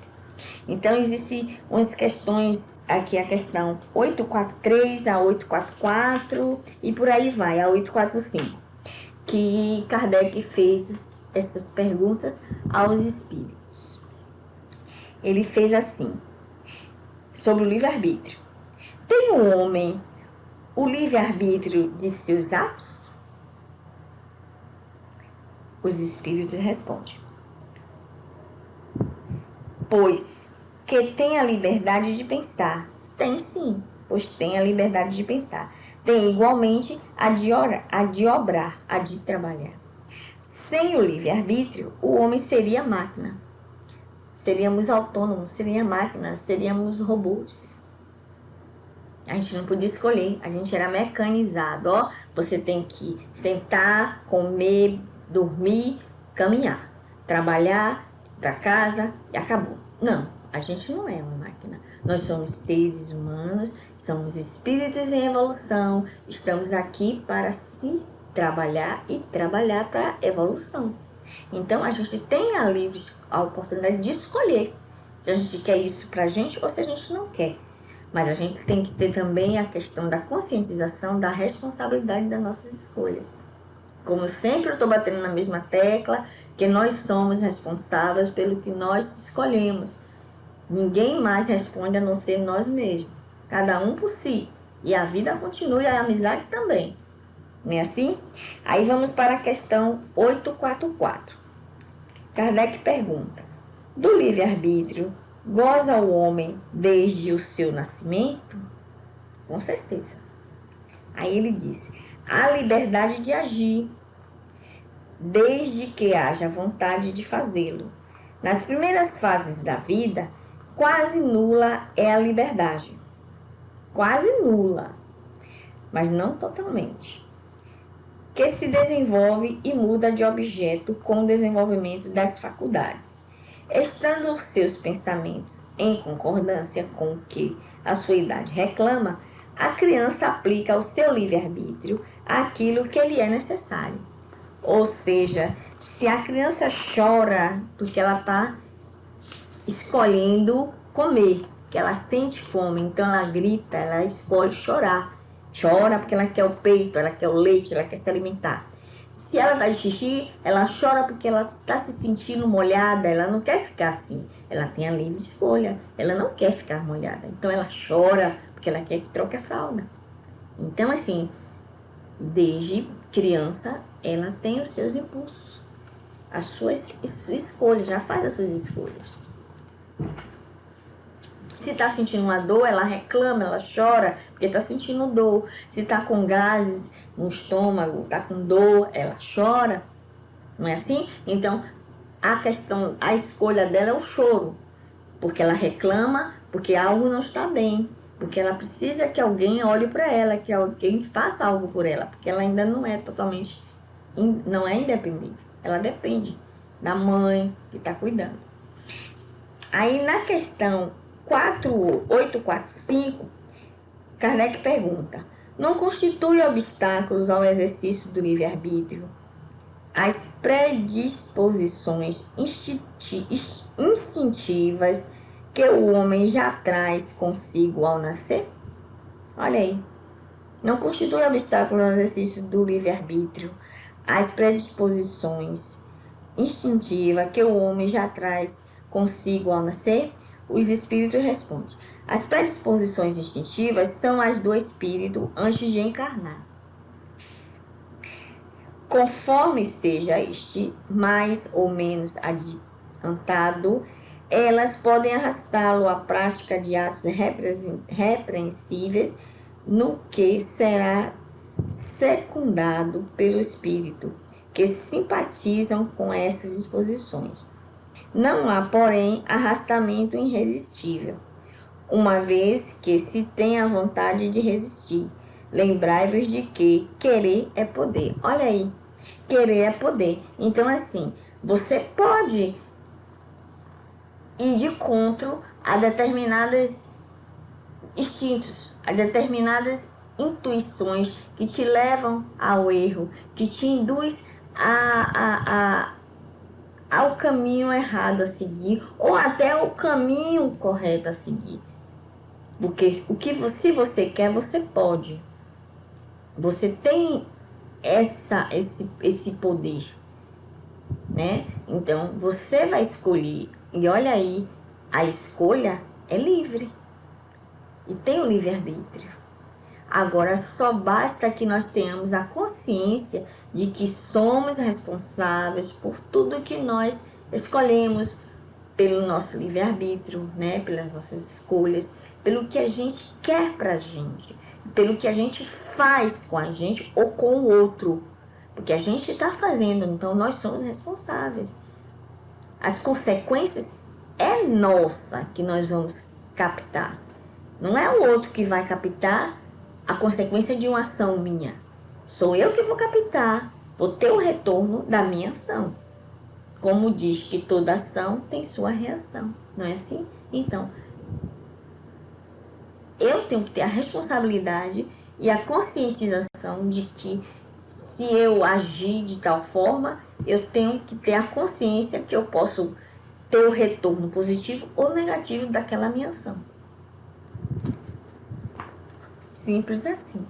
Então, existem umas questões aqui, a questão 843 a 844 e por aí vai, a 845, que Kardec fez essas perguntas aos espíritos. Ele fez assim, sobre o livre-arbítrio. Tem o homem o livre-arbítrio de seus atos? Os espíritos respondem: pois que tem a liberdade de pensar. Tem sim, pois tem a liberdade de pensar. Tem igualmente a de obrar, a de trabalhar. Sem o livre-arbítrio, o homem seria máquina. Seríamos autônomos, seria máquina, seríamos robôs. A gente não podia escolher, a gente era mecanizado. Ó, você tem que sentar, comer, dormir, caminhar, trabalhar, ir para casa e acabou. Não, a gente não é uma máquina. Nós somos seres humanos, somos espíritos em evolução, estamos aqui para se trabalhar e trabalhar para a evolução. Então, a gente tem a oportunidade de escolher se a gente quer isso para a gente ou se a gente não quer. Mas a gente tem que ter também a questão da conscientização da responsabilidade das nossas escolhas. Como sempre eu estou batendo na mesma tecla, que nós somos responsáveis pelo que nós escolhemos. Ninguém mais responde a não ser nós mesmos. Cada um por si. E a vida continua e a amizade também. Não é assim? Aí vamos para a questão 844. Kardec pergunta: do livre-arbítrio goza o homem desde o seu nascimento? Com certeza. Aí ele disse: a liberdade de agir, desde que haja vontade de fazê-lo. Nas primeiras fases da vida, quase nula é a liberdade. Quase nula, mas não totalmente. Que se desenvolve e muda de objeto com o desenvolvimento das faculdades. Estando os seus pensamentos em concordância com o que a sua idade reclama, a criança aplica ao seu livre-arbítrio aquilo que lhe é necessário. Ou seja, se a criança chora porque ela está escolhendo comer, que ela sente fome, então ela grita, ela escolhe chorar. Chora porque ela quer o peito, ela quer o leite, ela quer se alimentar. Se ela dá xixi, ela chora porque ela está se sentindo molhada, ela não quer ficar assim. Ela tem a livre escolha, ela não quer ficar molhada. Então ela chora porque ela quer que troque a fralda. Então assim, desde criança, ela tem os seus impulsos, as suas escolhas, já faz as suas escolhas. Se está sentindo uma dor, ela reclama, ela chora porque está sentindo dor. Se está com gases no estômago, está com dor, ela chora. Não é assim? Então, a escolha dela é o choro. Porque ela reclama, porque algo não está bem. Porque ela precisa que alguém olhe para ela, que alguém faça algo por ela. Porque ela ainda não é totalmente, não é independente. Ela depende da mãe que está cuidando. Aí, na questão 4845, Kardec pergunta: não constitui obstáculos ao exercício do livre-arbítrio as predisposições instintivas que o homem já traz consigo ao nascer? Olha aí. Não constitui obstáculo ao exercício do livre-arbítrio as predisposições instintivas que o homem já traz consigo ao nascer? Os espíritos respondem: as predisposições instintivas são as do espírito antes de encarnar. Conforme seja este mais ou menos adiantado, elas podem arrastá-lo à prática de atos repreensíveis, no que será secundado pelo espírito, que simpatizam com essas disposições. Não há, porém, arrastamento irresistível, uma vez que se tem a vontade de resistir. Lembrai-vos de que querer é poder. Olha aí, querer é poder. Então, assim, você pode ir de encontro a determinados instintos, a determinadas intuições que te levam ao erro, que te induz ao caminho errado a seguir, ou até o caminho correto a seguir. Porque se você quer, você pode. Você tem esse poder, né? Então, você vai escolher. E olha aí, a escolha é livre. E tem o livre-arbítrio. Agora, só basta que nós tenhamos a consciência de que somos responsáveis por tudo que nós escolhemos, pelo nosso livre-arbítrio, né? Pelas nossas escolhas, pelo que a gente quer pra gente, pelo que a gente faz com a gente ou com o outro. Porque a gente está fazendo, então nós somos responsáveis. As consequências é nossa que nós vamos captar. Não é o outro que vai captar a consequência de uma ação minha. Sou eu que vou captar, vou ter o retorno da minha ação. Como diz que toda ação tem sua reação, não é assim? Então, eu tenho que ter a responsabilidade e a conscientização de que se eu agir de tal forma, eu tenho que ter a consciência que eu posso ter o retorno positivo ou negativo daquela minha ação. Simples assim.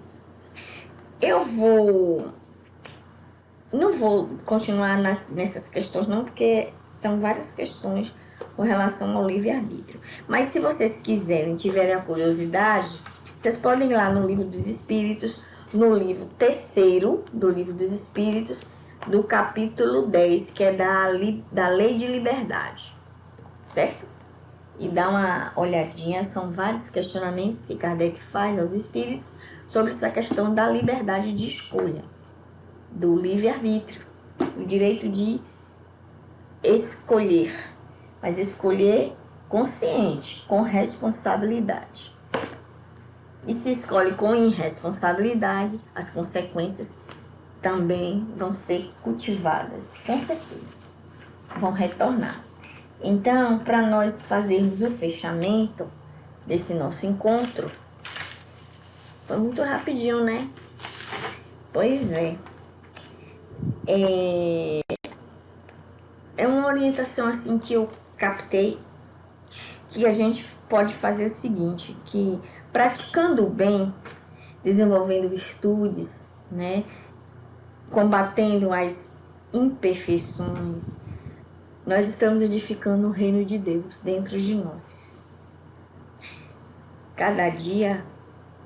Não vou continuar nessas questões não, porque são várias questões com relação ao livre-arbítrio. Mas se vocês quiserem, tiverem a curiosidade, vocês podem ir lá no Livro dos Espíritos, no livro 3º do Livro dos Espíritos, do capítulo 10, que é da Lei de Liberdade, certo? E dá uma olhadinha, são vários questionamentos que Kardec faz aos espíritos sobre essa questão da liberdade de escolha, do livre-arbítrio, o direito de escolher, mas escolher consciente, com responsabilidade. E se escolhe com irresponsabilidade, as consequências também vão ser cultivadas, com certeza, vão retornar. Então, para nós fazermos o fechamento desse nosso encontro, foi muito rapidinho, né? Pois é. É uma orientação assim que eu captei, que a gente pode fazer o seguinte, que praticando o bem, desenvolvendo virtudes, né? Combatendo as imperfeições, nós estamos edificando o reino de Deus dentro de nós. Cada dia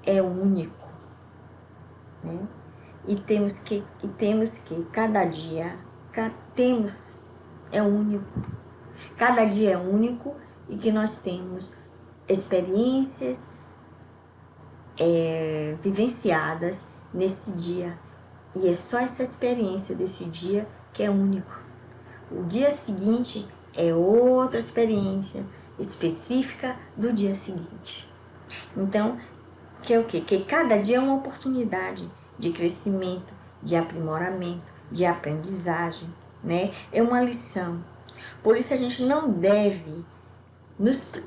é único, né? E temos que cada dia é único. Cada dia é único e que nós temos experiências vivenciadas nesse dia. E é só essa experiência desse dia que é único. O dia seguinte é outra experiência específica do dia seguinte. Então, que é o quê? Que cada dia é uma oportunidade de crescimento, de aprimoramento, de aprendizagem, né? É uma lição. Por isso a gente não deve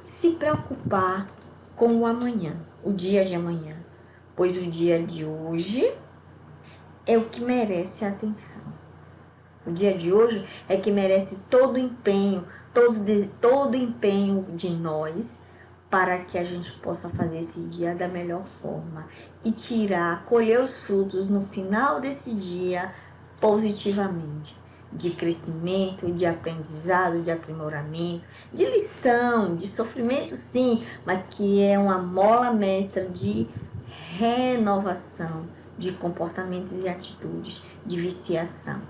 se preocupar com o amanhã, o dia de amanhã. pois o dia de hoje é o que merece a atenção. O dia de hoje é que merece todo o empenho, todo o empenho de nós para que a gente possa fazer esse dia da melhor forma e colher os frutos no final desse dia positivamente, de crescimento, de aprendizado, de aprimoramento, de lição, de sofrimento sim, mas que é uma mola mestra de renovação de comportamentos e atitudes, de viciação.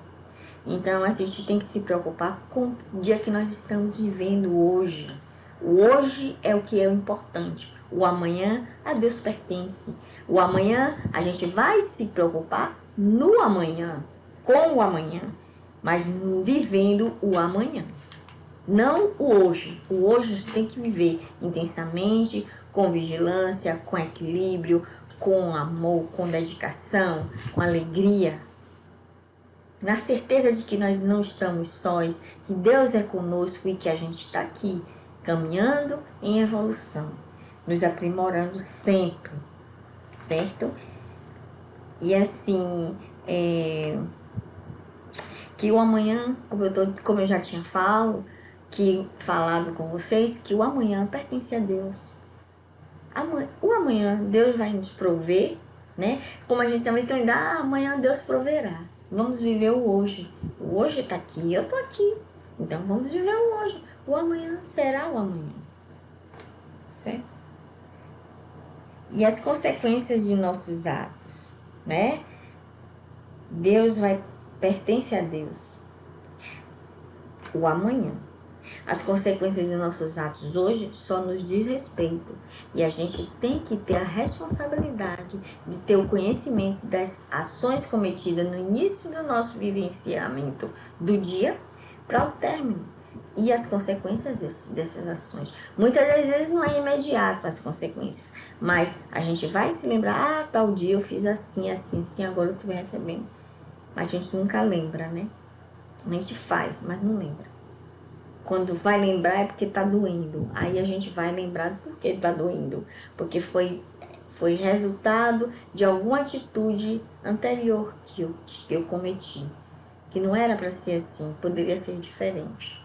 Então a gente tem que se preocupar com o dia que nós estamos vivendo hoje. O hoje é o que é o importante. O amanhã a Deus pertence. O amanhã a gente vai se preocupar no amanhã, com o amanhã, mas vivendo o amanhã. Não o hoje. O hoje a gente tem que viver intensamente, com vigilância, com equilíbrio, com amor, com dedicação, com alegria. Na certeza de que nós não estamos sós, que Deus é conosco e que a gente está aqui caminhando em evolução, nos aprimorando sempre, certo? E assim, que o amanhã, como eu já tinha falado com vocês, que o amanhã pertence a Deus. O amanhã Deus vai nos prover, né? Como a gente também tem, amanhã Deus proverá. Vamos viver o hoje. O hoje está aqui, eu estou aqui. Então vamos viver o hoje. O amanhã será o amanhã. Certo? E as consequências de nossos atos, né? Pertence a Deus. O amanhã. As consequências de nossos atos hoje só nos diz respeito. E a gente tem que ter a responsabilidade de ter o conhecimento das ações cometidas no início do nosso vivenciamento do dia para o término. E as consequências dessas ações. Muitas das vezes não é imediato as consequências. Mas a gente vai se lembrar, tal dia eu fiz assim, assim, assim, agora eu estou recebendo. Mas a gente nunca lembra, né? A gente faz, mas não lembra. Quando vai lembrar é porque está doendo. Aí a gente vai lembrar por que está doendo. Porque foi resultado de alguma atitude anterior que eu cometi. Que não era para ser assim, poderia ser diferente.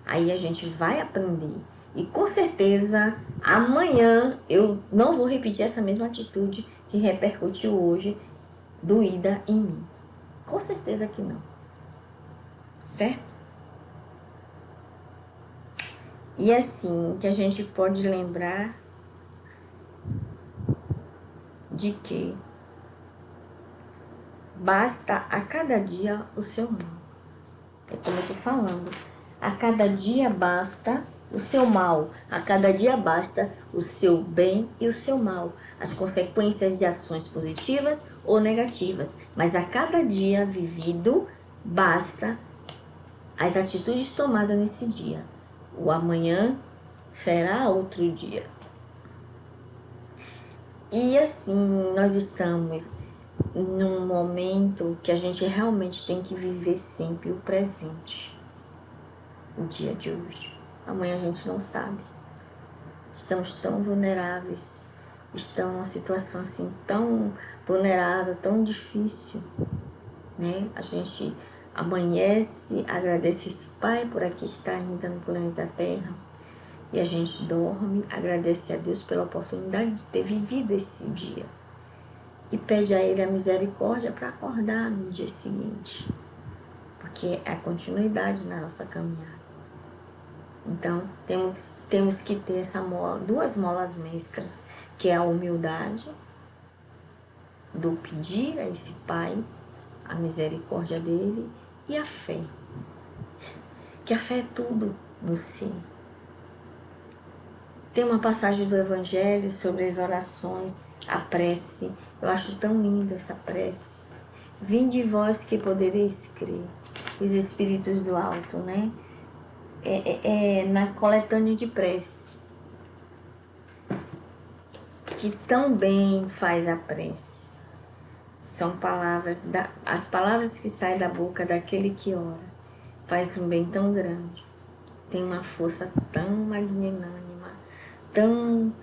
Aí a gente vai aprender. E com certeza, amanhã eu não vou repetir essa mesma atitude que repercutiu hoje, doída em mim. Com certeza que não. Certo? E assim, que a gente pode lembrar de que basta a cada dia o seu mal. É como eu estou falando. A cada dia basta o seu mal. A cada dia basta o seu bem e o seu mal. As consequências de ações positivas ou negativas. Mas a cada dia vivido basta as atitudes tomadas nesse dia. O amanhã será outro dia. E assim, nós estamos num momento que a gente realmente tem que viver sempre o presente. O dia de hoje. Amanhã a gente não sabe. Estamos tão vulneráveis. Estamos numa situação assim tão vulnerável, tão difícil. Né? A gente amanhece, agradece esse Pai por aqui estar ainda no planeta Terra. E a gente dorme, agradece a Deus pela oportunidade de ter vivido esse dia. E pede a Ele a misericórdia para acordar no dia seguinte. Porque é a continuidade na nossa caminhada. Então, temos que ter duas molas mestras, que é a humildade do pedir a esse Pai a misericórdia dele e a fé. Que a fé é tudo no ser. Tem uma passagem do Evangelho sobre as orações, a prece. Eu acho tão linda essa prece. Vinde vós que podereis crer. Os Espíritos do Alto, né? Na coletânea de prece. Que tão bem faz a prece. São palavras, as palavras que saem da boca daquele que ora. Faz um bem tão grande. Tem uma força tão magnânima, tão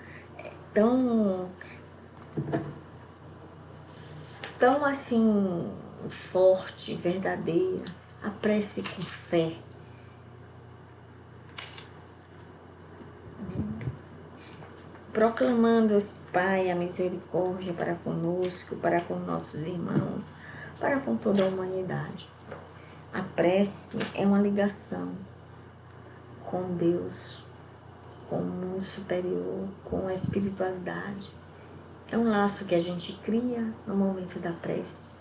tão assim forte, verdadeira, a prece com fé. Proclamando, Pai, a misericórdia para conosco, para com nossos irmãos, para com toda a humanidade. A prece é uma ligação com Deus, com o mundo superior, com a espiritualidade. É um laço que a gente cria no momento da prece,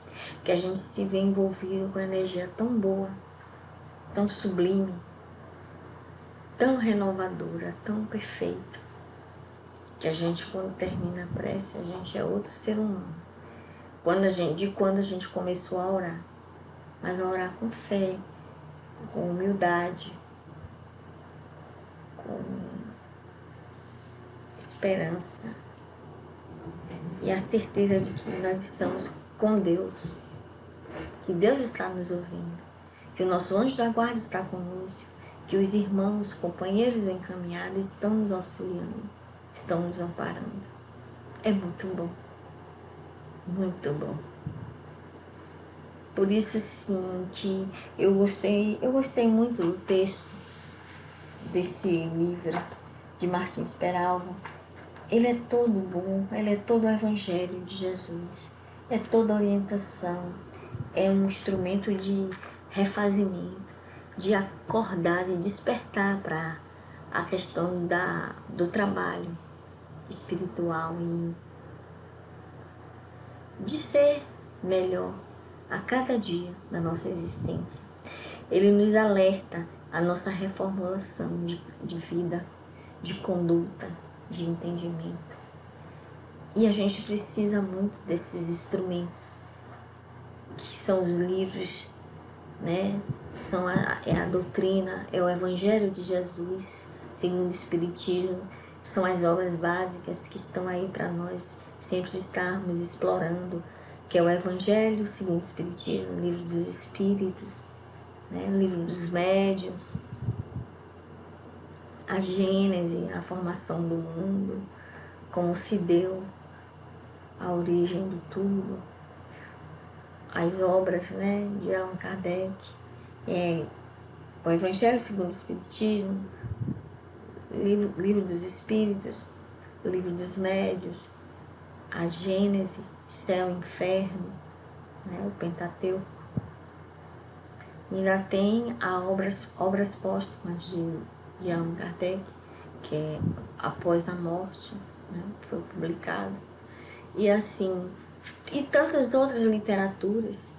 que a gente se vê envolvido com energia tão boa, tão sublime, tão renovadora, tão perfeita, que a gente, quando termina a prece, a gente é outro ser humano. Quando a gente começou a orar, mas a orar com fé, com humildade, com esperança e a certeza de que nós estamos com Deus, que Deus está nos ouvindo, que o nosso anjo da guarda está conosco, que os irmãos, companheiros encaminhados estão nos auxiliando, estão nos amparando. É muito bom, muito bom. Por isso, sim, que eu gostei muito do texto desse livro de Martins Peralva. Ele é todo bom, ele é todo o Evangelho de Jesus, é toda orientação, é um instrumento de refazimento, de acordar e despertar para a questão do trabalho espiritual e de ser melhor a cada dia da nossa existência. Ele nos alerta a nossa reformulação de vida, de conduta, de entendimento. E a gente precisa muito desses instrumentos, que são os livros, né? É a doutrina, é o Evangelho de Jesus, segundo o Espiritismo, são as obras básicas que estão aí para nós sempre estarmos explorando, que é o Evangelho segundo o Espiritismo, o Livro dos Espíritos, né? O Livro dos Médiuns, a Gênese, a formação do mundo, como se deu a origem de tudo, as obras, né, de Allan Kardec, o Evangelho segundo o Espiritismo, livro dos Espíritos, o Livro dos Médiuns, a Gênese, Céu e Inferno, né, o Pentateuco. E ainda tem as obras póstumas de Allan Kardec, que é Após a Morte, né, foi publicado. E assim, e tantas outras literaturas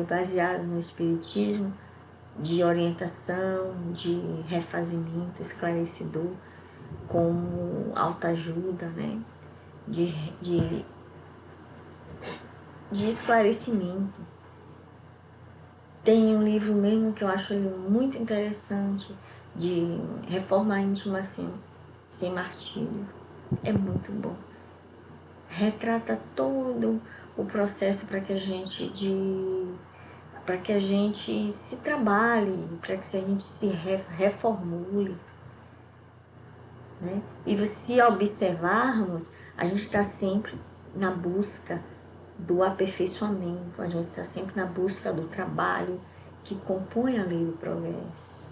baseadas no Espiritismo, de orientação, de refazimento esclarecedor, como autoajuda, né? de esclarecimento. Tem um livro mesmo que eu acho ele muito interessante, de reformar a íntima sem martírio. É muito bom. Retrata todo o processo para que a gente se trabalhe, para que a gente se reformule, né? E se observarmos, a gente está sempre na busca do aperfeiçoamento, a gente está sempre na busca do trabalho que compõe a lei do progresso.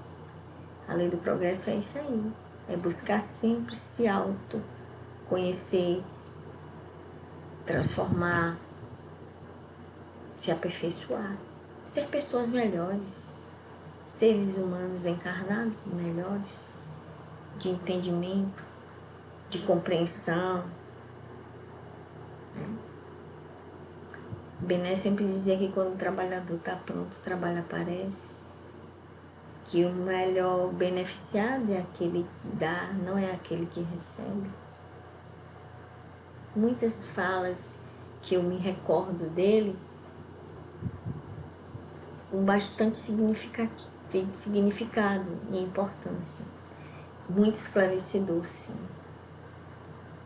A lei do progresso é isso aí, é buscar sempre se autoconhecer, transformar, se aperfeiçoar, ser pessoas melhores, seres humanos encarnados melhores, de entendimento, de compreensão, né? Bené sempre dizia que quando o trabalhador está pronto, o trabalho aparece, que o melhor beneficiado é aquele que dá, não é aquele que recebe. Muitas falas que eu me recordo dele com bastante significado e importância. Muito esclarecedor, sim.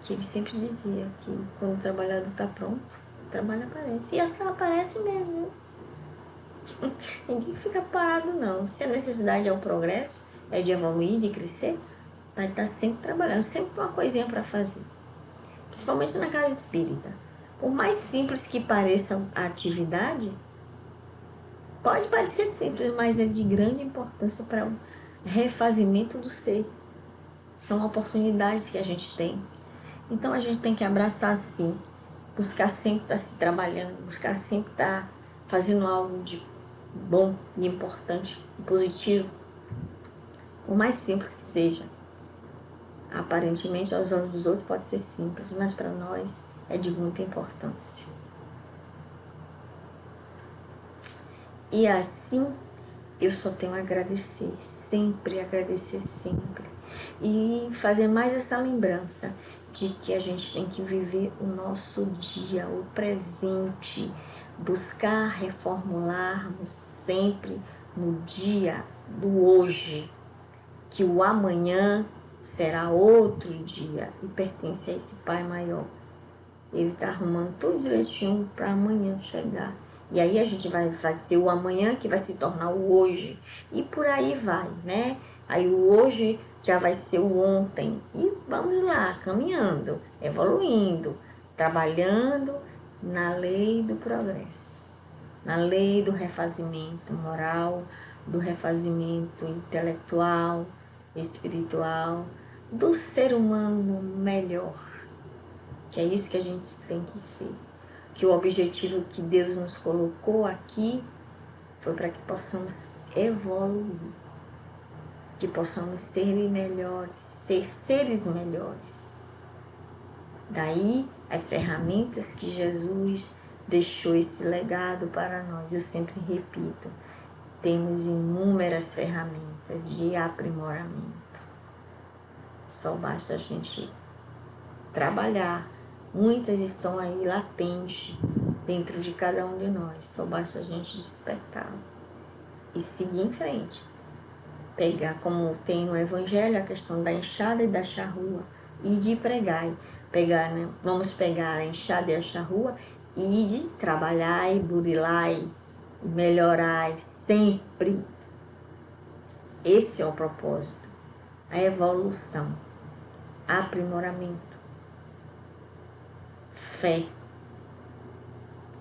Que ele sempre dizia que quando o trabalhador está pronto, o trabalho aparece. E aquilo aparece mesmo. Ninguém fica parado, não. Se a necessidade é o progresso, é de evoluir, de crescer, vai estar sempre trabalhando, sempre uma coisinha para fazer. Principalmente na casa espírita. Por mais simples que pareça a atividade, pode parecer simples, mas é de grande importância para o refazimento do ser. São oportunidades que a gente tem. Então a gente tem que abraçar sim, buscar sempre estar se trabalhando, buscar sempre estar fazendo algo de bom, de importante, de positivo, por mais simples que seja. Aparentemente, aos olhos dos outros pode ser simples, mas para nós é de muita importância. E assim, eu só tenho a agradecer sempre. E fazer mais essa lembrança de que a gente tem que viver o nosso dia, o presente, buscar reformularmos sempre no dia do hoje, que o amanhã será outro dia e pertence a esse Pai maior. Ele está arrumando tudo direitinho para amanhã chegar. E aí a gente vai fazer o amanhã que vai se tornar o hoje. E por aí vai, né? Aí o hoje já vai ser o ontem. E vamos lá, caminhando, evoluindo, trabalhando na lei do progresso, na lei do refazimento moral, do refazimento intelectual, espiritual, do ser humano melhor. Que é isso que a gente tem que ser. Que o objetivo que Deus nos colocou aqui foi para que possamos evoluir, que possamos ser melhores, ser seres melhores. Daí as ferramentas que Jesus deixou esse legado para nós. Eu sempre repito, temos inúmeras ferramentas de aprimoramento. Só basta a gente trabalhar. Muitas estão aí latentes dentro de cada um de nós. Só basta a gente despertar e seguir em frente. Pegar, como tem no Evangelho, a questão da enxada e da charrua. E de pregar. Pegar, né? Vamos pegar a enxada e a charrua e de trabalhar e burilar e melhorar sempre. Esse é o propósito. A evolução. Aprimoramento. Fé,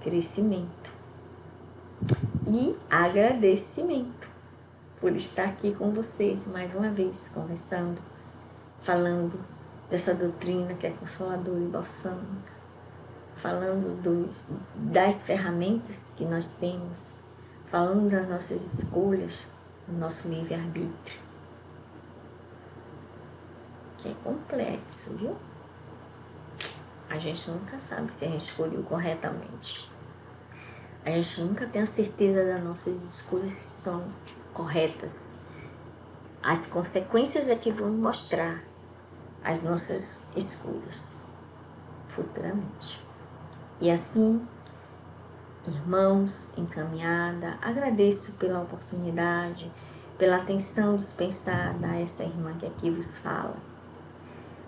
crescimento e agradecimento por estar aqui com vocês mais uma vez, conversando, falando dessa doutrina que é consoladora e balsâmica, falando das ferramentas que nós temos, falando das nossas escolhas, do nosso livre-arbítrio, que é complexo, viu? A gente nunca sabe se a gente escolheu corretamente. A gente nunca tem a certeza das nossas escolhas que são corretas. As consequências é que vão mostrar as nossas escolhas futuramente. E assim, irmãos, encaminhada, agradeço pela oportunidade, pela atenção dispensada a essa irmã que aqui vos fala.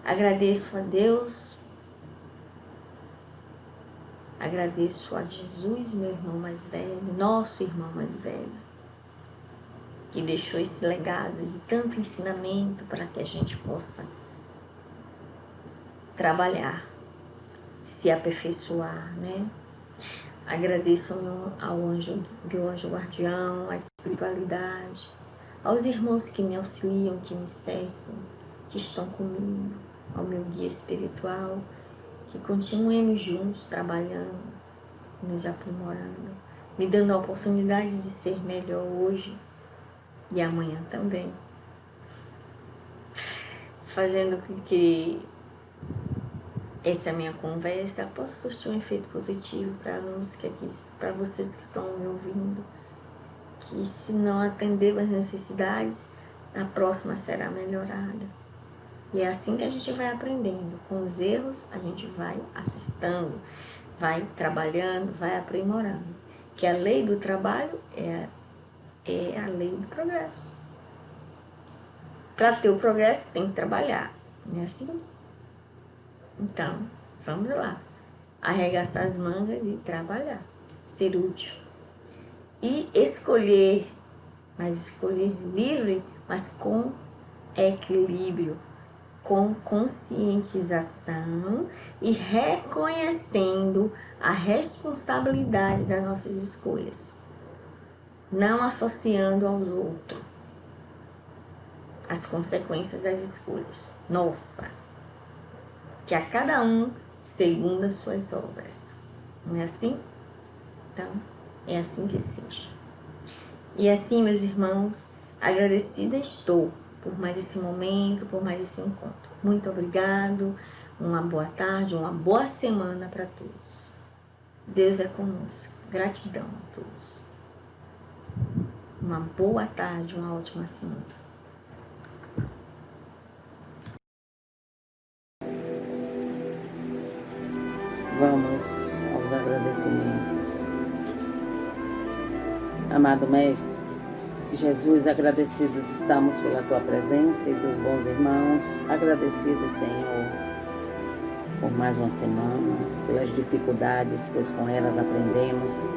Agradeço a Deus. Agradeço a Jesus, meu irmão mais velho, nosso irmão mais velho, que deixou esse legado de tanto ensinamento para que a gente possa trabalhar, se aperfeiçoar, né? Agradeço ao meu anjo guardião, à espiritualidade, aos irmãos que me auxiliam, que me cercam, que estão comigo, ao meu guia espiritual, que continuemos juntos trabalhando, nos aprimorando, me dando a oportunidade de ser melhor hoje e amanhã também. Fazendo com que essa minha conversa possa surtir um efeito positivo para vocês que estão me ouvindo. Que se não atender às necessidades, a próxima será melhorada. E é assim que a gente vai aprendendo. Com os erros, a gente vai acertando, vai trabalhando, vai aprimorando. Que a lei do trabalho é a lei do progresso. Para ter o progresso, tem que trabalhar. Não é assim? Então, vamos lá. Arregaçar as mangas e trabalhar. Ser útil. E escolher, mas escolher livre, mas com equilíbrio, com conscientização e reconhecendo a responsabilidade das nossas escolhas, não associando ao outro as consequências das escolhas. Nossa, que a cada um segundo as suas obras. Não é assim? Então, é assim que seja. E assim, meus irmãos, agradecida estou por mais esse momento, por mais esse encontro. Muito obrigado, uma boa tarde, uma boa semana para todos. Deus é conosco. Gratidão a todos. Uma boa tarde, uma ótima semana. Vamos aos agradecimentos. Amado Mestre, Jesus, agradecidos estamos pela Tua presença e dos bons irmãos. Agradecidos, Senhor, por mais uma semana, pelas dificuldades, pois com elas aprendemos.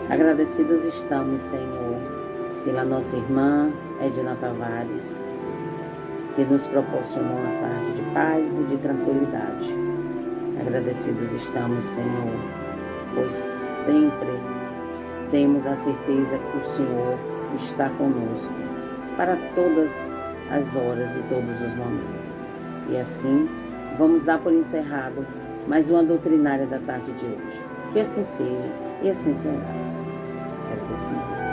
Agradecidos estamos, Senhor, pela nossa irmã Edna Tavares, que nos proporcionou uma tarde de paz e de tranquilidade. Agradecidos estamos, Senhor, pois sempre temos a certeza que o Senhor está conosco para todas as horas e todos os momentos. E assim, vamos dar por encerrado mais uma doutrinária da tarde de hoje. Que assim seja e assim será. Agradecemos.